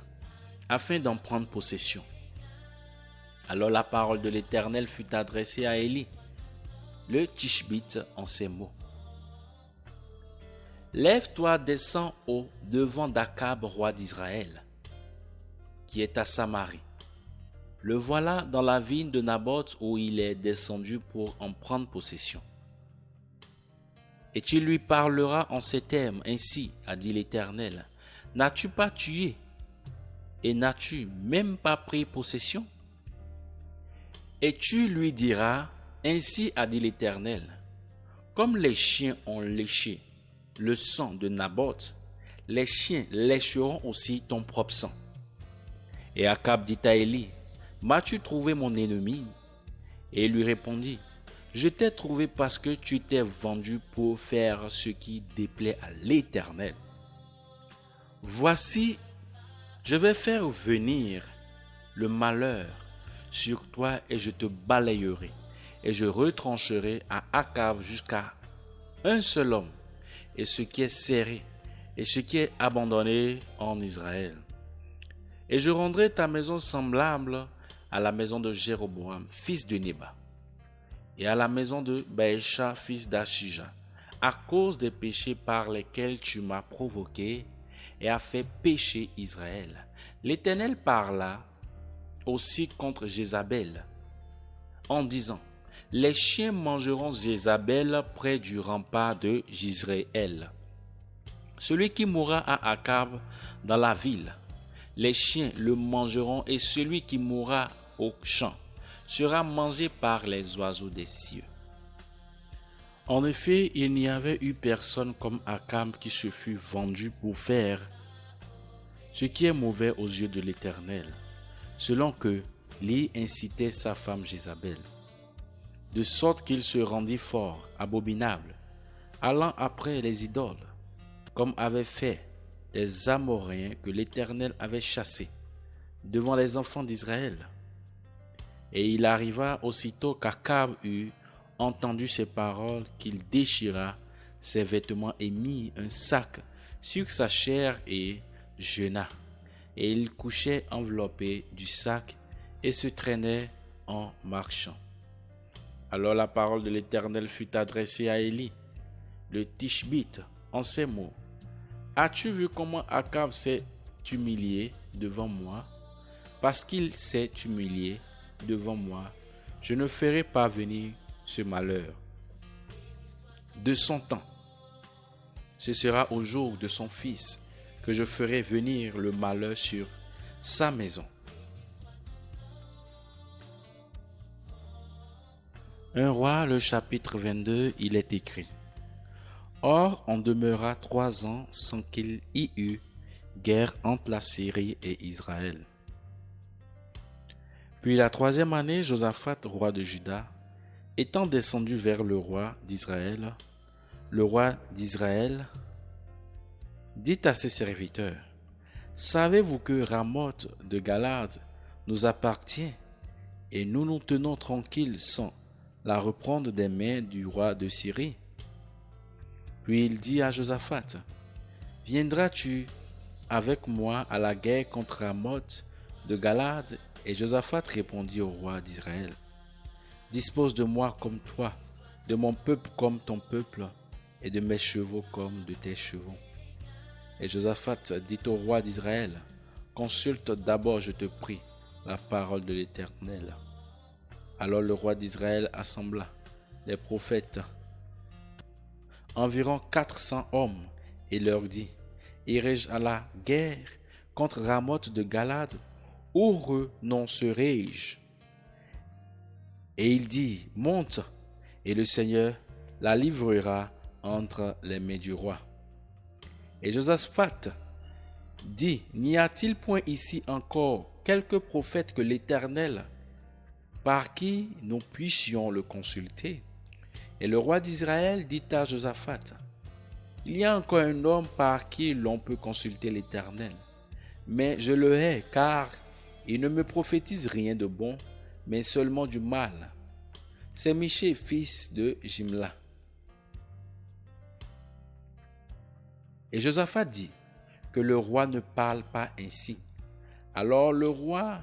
afin d'en prendre possession. Alors la parole de l'Éternel fut adressée à Élie, le Tishbite, en ces mots: Lève-toi, descends au devant d'Akab, roi d'Israël, qui est à Samarie. le voilà dans la vigne de Naboth où il est descendu pour en prendre possession. Et tu lui parleras en ces termes, ainsi a dit l'Éternel, n'as-tu pas tué et n'as-tu même pas pris possession? Et tu lui diras, ainsi a dit l'Éternel, comme les chiens ont léché le sang de Naboth, les chiens lécheront aussi ton propre sang. Et Akab dit à Élie, m'as-tu trouvé mon ennemi? Et il lui répondit, je t'ai trouvé parce que tu t'es vendu pour faire ce qui déplaît à l'Éternel. Voici, je vais faire venir le malheur sur toi et je te balayerai et je retrancherai à Akab jusqu'à un seul homme et ce qui est serré et ce qui est abandonné en Israël. Et je rendrai ta maison semblable à la maison de Jéroboam, fils de Nébat, et à la maison de Baécha, fils d'Achija, à cause des péchés par lesquels tu m'as provoqué et as fait pécher Israël. L'Éternel parla aussi contre Jézabel, en disant, les chiens mangeront Jézabel près du rempart de Jizréel. Celui qui mourra à Akab dans la ville, les chiens le mangeront, et celui qui mourra au champ sera mangé par les oiseaux des cieux. En effet, il n'y avait eu personne comme Akab qui se fût vendu pour faire ce qui est mauvais aux yeux de l'Éternel, selon que l'y incitait sa femme Jézabel, de sorte qu'il se rendit fort, abominable, allant après les idoles, comme avaient fait les Amoréens que l'Éternel avait chassés devant les enfants d'Israël. Et il arriva aussitôt qu'Akab eut entendu ces paroles qu'il déchira ses vêtements et mit un sac sur sa chair et jeûna. Et il couchait enveloppé du sac et se traînait en marchant. Alors la parole de l'Éternel fut adressée à Élie, le Tishbite, en ces mots. As-tu vu comment Akab s'est humilié devant moi? Parce qu'il s'est humilié devant moi, je ne ferai pas venir ce malheur de son temps. Ce sera au jour de son fils que je ferai venir le malheur sur sa maison. 1 Roi, le chapitre 22, il est écrit. Or, on demeura 3 ans sans qu'il y eût guerre entre la Syrie et Israël. Puis la 3e année, Josaphat, roi de Juda, étant descendu vers le roi d'Israël dit à ses serviteurs, savez-vous que Ramoth de Galade nous appartient et nous nous tenons tranquilles sans la reprendre des mains du roi de Syrie? Puis il dit à Josaphat, viendras-tu avec moi à la guerre contre Ramoth de Galade? Et Josaphat répondit au roi d'Israël, dispose de moi comme toi, de mon peuple comme ton peuple, et de mes chevaux comme de tes chevaux. Et Josaphat dit au roi d'Israël, consulte d'abord, je te prie, la parole de l'Éternel. Alors le roi d'Israël assembla les prophètes, environ 400 hommes, et leur dit, irai-je à la guerre contre Ramoth de Galade, ou renoncerai-je? Et il dit, monte, et le Seigneur la livrera entre les mains du roi. Et Josaphat dit, n'y a-t-il point ici encore quelques prophètes que l'Éternel, par qui nous puissions le consulter? Et le roi d'Israël dit à Josaphat, il y a encore un homme par qui l'on peut consulter l'Éternel, mais je le hais, car il ne me prophétise rien de bon, mais seulement du mal. C'est Michée, fils de Jimla. Et Josaphat dit que le roi ne parle pas ainsi. Alors le roi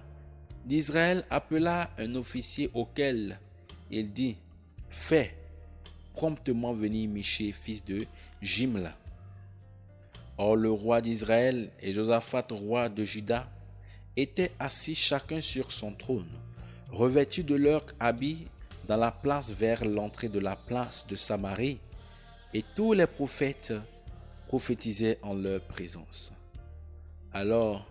d'Israël appela un officier auquel il dit, fais promptement venir Michée, fils de Jimla. Or le roi d'Israël et Josaphat, roi de Juda, étaient assis chacun sur son trône, revêtus de leurs habits dans la place vers l'entrée de la place de Samarie, et tous les prophètes prophétisaient en leur présence. Alors,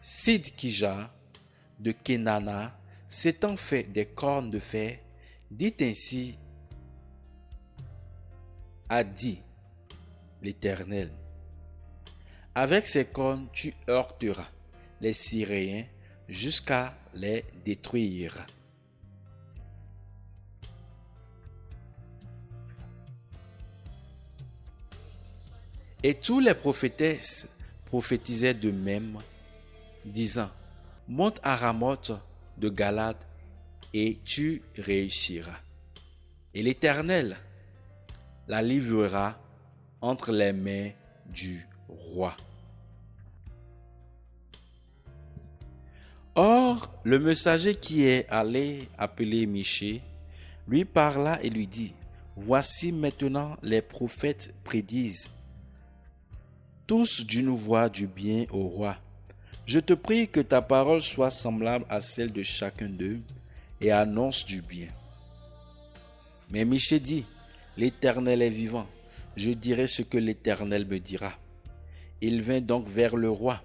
Sidkija de Kenana, s'étant fait des cornes de fer, dit ainsi: a dit l'Éternel, avec ces cornes tu heurteras les Syriens jusqu'à les détruire. Et tous les prophétesses prophétisaient de même, disant: monte à Ramoth de Galade et tu réussiras. Et l'Éternel la livrera entre les mains du roi. Or, le messager qui est allé appeler Michée lui parla et lui dit: voici maintenant les prophètes prédisent tous d'une voix du bien au roi. Je te prie que ta parole soit semblable à celle de chacun d'eux et annonce du bien. Mais Michée dit: l'Éternel est vivant, je dirai ce que l'Éternel me dira. Il vint donc vers le roi.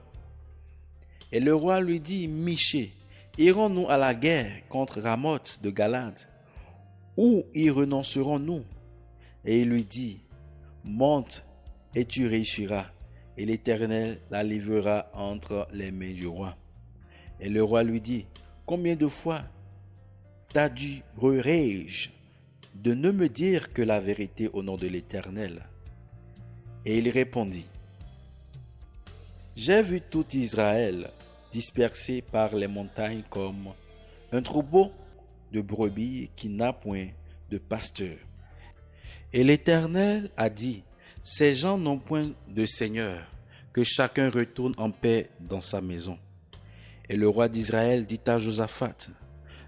Et le roi lui dit: Michée, irons-nous à la guerre contre Ramoth de Galade, ou y renoncerons-nous? Et il lui dit: monte et tu réussiras, et l'Éternel la livrera entre les mains du roi. Et le roi lui dit: combien de fois t'adurerai-je de ne me dire que la vérité au nom de l'Éternel? Et il répondit: j'ai vu tout Israël dispersé par les montagnes comme un troupeau de brebis qui n'a point de pasteur. Et l'Éternel a dit: ces gens n'ont point de seigneur, que chacun retourne en paix dans sa maison. Et le roi d'Israël dit à Josaphat: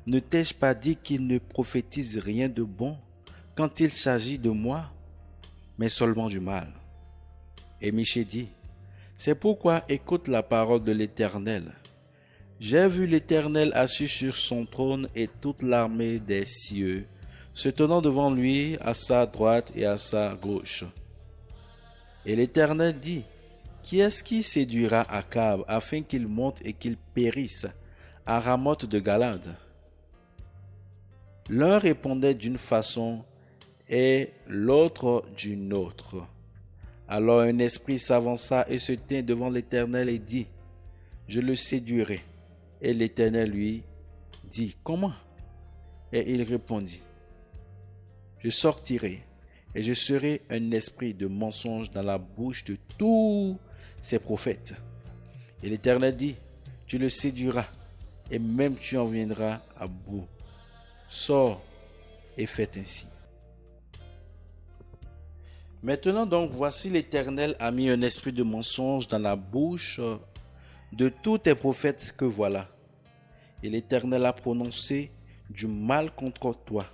ne t'ai-je pas dit qu'il ne prophétise rien de bon quand il s'agit de moi, mais seulement du mal? Et Michée dit: c'est pourquoi écoute la parole de l'Éternel. J'ai vu l'Éternel assis sur son trône et toute l'armée des cieux se tenant devant lui à sa droite et à sa gauche. Et l'Éternel dit: qui est-ce qui séduira Akab afin qu'il monte et qu'il périsse à Ramoth de Galade? L'un répondait d'une façon et l'autre d'une autre. Alors un esprit s'avança et se tint devant l'Éternel et dit: je le séduirai. Et l'Éternel lui dit: comment? Et il répondit: je sortirai et je serai un esprit de mensonge dans la bouche de tous ces prophètes. Et l'Éternel dit: tu le séduiras et même tu en viendras à bout. Sors et fais ainsi. Maintenant donc, voici l'Éternel a mis un esprit de mensonge dans la bouche de tous tes prophètes que voilà. Et l'Éternel a prononcé du mal contre toi.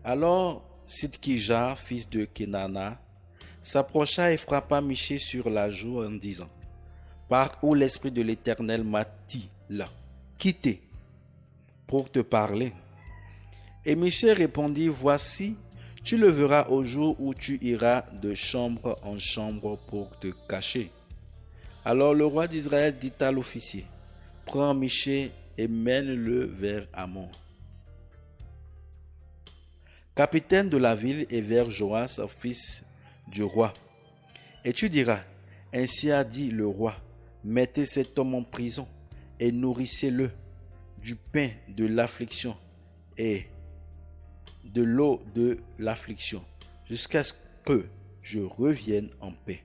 Alors Sidkija, fils de Kenana, s'approcha et frappa Michée sur la joue en disant: par où l'esprit de l'Éternel m'a-t-il quitté pour te parler? Et Michée répondit: voici, tu le verras au jour où tu iras de chambre en chambre pour te cacher. Alors le roi d'Israël dit à l'officier: prends Michée et mène-le vers Amon, capitaine de la ville, et vers Joas, fils du roi. Et tu diras: ainsi a dit le roi, mettez cet homme en prison et nourrissez-le du pain de l'affliction et de l'eau de l'affliction, jusqu'à ce que je revienne en paix.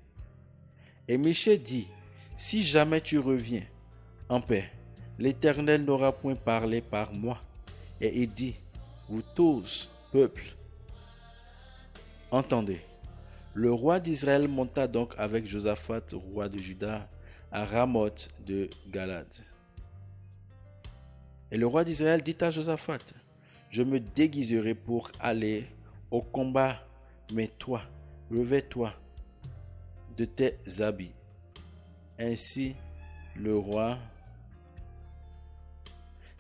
Et Michée dit: si jamais tu reviens en paix, l'Éternel n'aura point parlé par moi. Et il dit: vous tous, peuple, entendez. Le roi d'Israël monta donc avec Josaphat, roi de Juda, à Ramoth de Galade. Et le roi d'Israël dit à Josaphat: je me déguiserai pour aller au combat, mais toi, revêt-toi de tes habits. Ainsi, le roi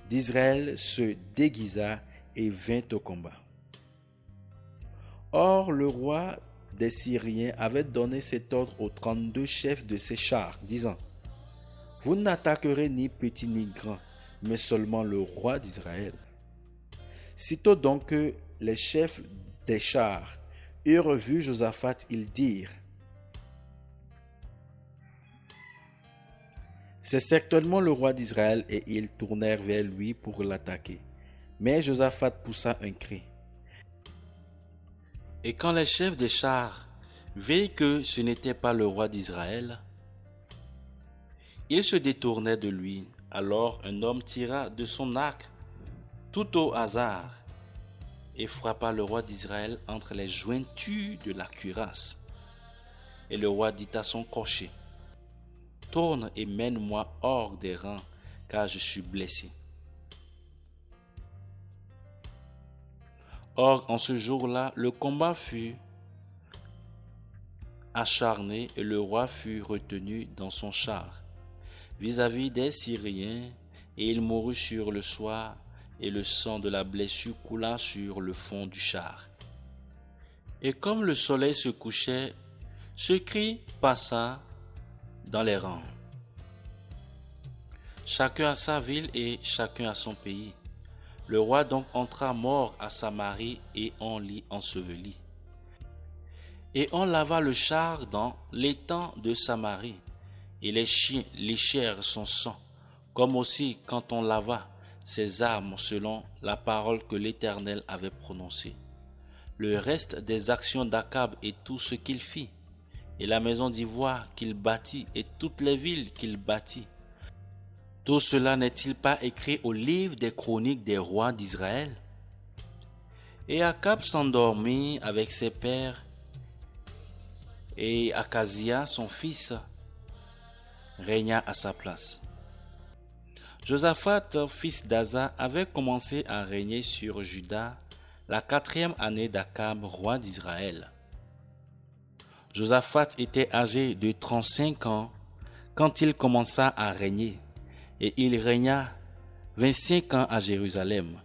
d'Israël se déguisa et vint au combat. Or, le roi des Syriens avait donné cet ordre aux 32 chefs de ses chars, disant: Vous n'attaquerez ni petit ni grand, mais seulement le roi d'Israël. Sitôt donc que les chefs des chars eurent vu Josaphat, ils dirent: C'est certainement le roi d'Israël, et ils tournèrent vers lui pour l'attaquer. Mais Josaphat poussa un cri. Et quand les chefs des chars virent que ce n'était pas le roi d'Israël, ils se détournaient de lui. Alors un homme tira de son arc tout au hasard et frappa le roi d'Israël entre les jointures de la cuirasse. Et le roi dit à son cocher: Tourne et mène-moi hors des rangs, car je suis blessé. Or, en ce jour-là, le combat fut acharné et le roi fut retenu dans son char vis-à-vis des Syriens, et il mourut sur le soir, et le sang de la blessure coula sur le fond du char. Et comme le soleil se couchait, ce cri passa dans les rangs. Chacun à sa ville et chacun à son pays. Le roi donc entra mort à Samarie et on l'y ensevelit. Et on lava le char dans l'étang de Samarie, et les chiens léchèrent son sang, comme aussi quand on lava ses armes selon la parole que l'Éternel avait prononcée. Le reste des actions d'Akab et tout ce qu'il fit, et la maison d'ivoire qu'il bâtit et toutes les villes qu'il bâtit, tout cela n'est-il pas écrit au livre des chroniques des rois d'Israël? Et Akab s'endormit avec ses pères, et Akazia, son fils, régna à sa place. Josaphat, fils d'Asa, avait commencé à régner sur Juda la 4e année d'Akab, roi d'Israël. Josaphat était âgé de 35 ans quand il commença à régner, et il régna 25 ans à Jérusalem.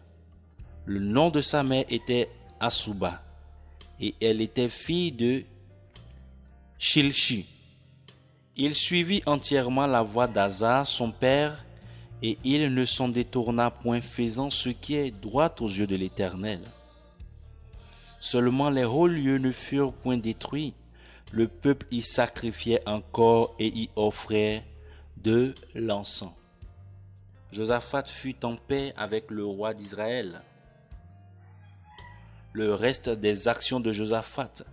Le nom de sa mère était Asuba, et elle était fille de Shilshi. Il suivit entièrement la voie d'Asa, son père, et il ne s'en détourna point, faisant ce qui est droit aux yeux de l'Éternel. Seulement les hauts lieux ne furent point détruits. Le peuple y sacrifiait encore et y offrait de l'encens. Josaphat fut en paix avec le roi d'Israël. Le reste des actions de Josaphat,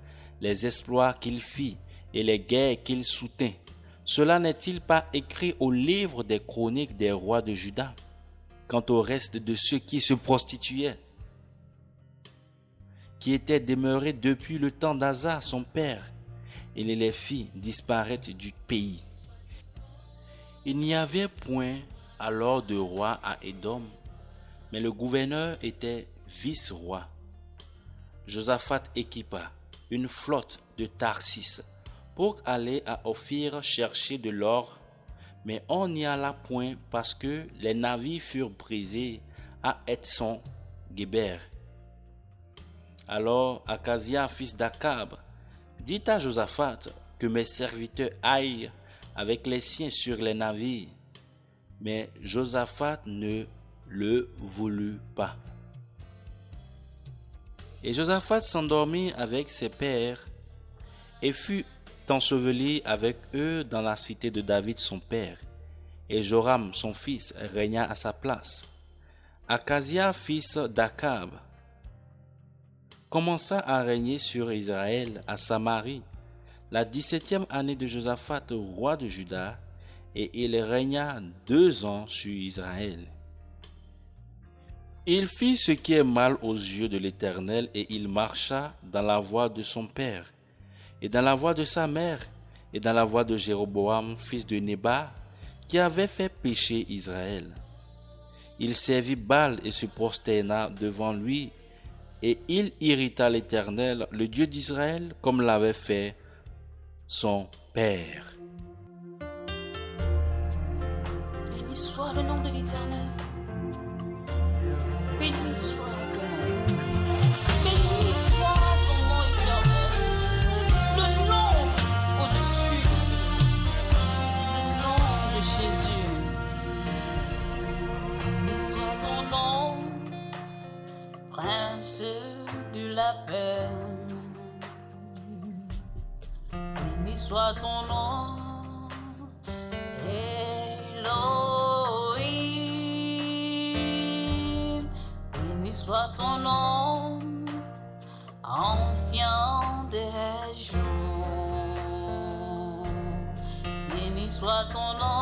les exploits qu'il fit et les guerres qu'il soutint, cela n'est-il pas écrit au livre des chroniques des rois de Juda? Quant au reste de ceux qui se prostituaient, qui étaient demeurés depuis le temps d'Asa, son père, et les fit disparaître du pays. Il n'y avait point alors de roi à Édom, mais le gouverneur était vice-roi. Josaphat équipa une flotte de Tarsis pour aller à Ophir chercher de l'or, mais on n'y alla point parce que les navires furent brisés à Etson-Géber. Alors Akazia, fils d'Akab, dit à Josaphat que mes serviteurs aillent avec les siens sur les navires. Mais Josaphat ne le voulut pas. Et Josaphat s'endormit avec ses pères et fut enseveli avec eux dans la cité de David son père. Et Joram son fils régna à sa place. Akazia, fils d'Akab, commença à régner sur Israël à Samarie la 17e année de Josaphat, roi de Juda, et il régna 2 ans sur Israël. Il fit ce qui est mal aux yeux de l'Éternel, et il marcha dans la voie de son père, et dans la voie de sa mère, et dans la voie de Jéroboam, fils de Nébat, qui avait fait pécher Israël. Il servit Baal et se prosterna devant lui, et il irrita l'Éternel, le Dieu d'Israël, comme l'avait fait son Père. Béni soit le nom de l'Éternel. Béni soit ton nom. Béni soit ton nom éternel. Le nom au-dessus. Le nom de Jésus. Béni soit ton nom, Prince de la paix. Béni soit ton nom, Elohim. Béni soit ton nom, ancien des jours. Béni soit ton nom,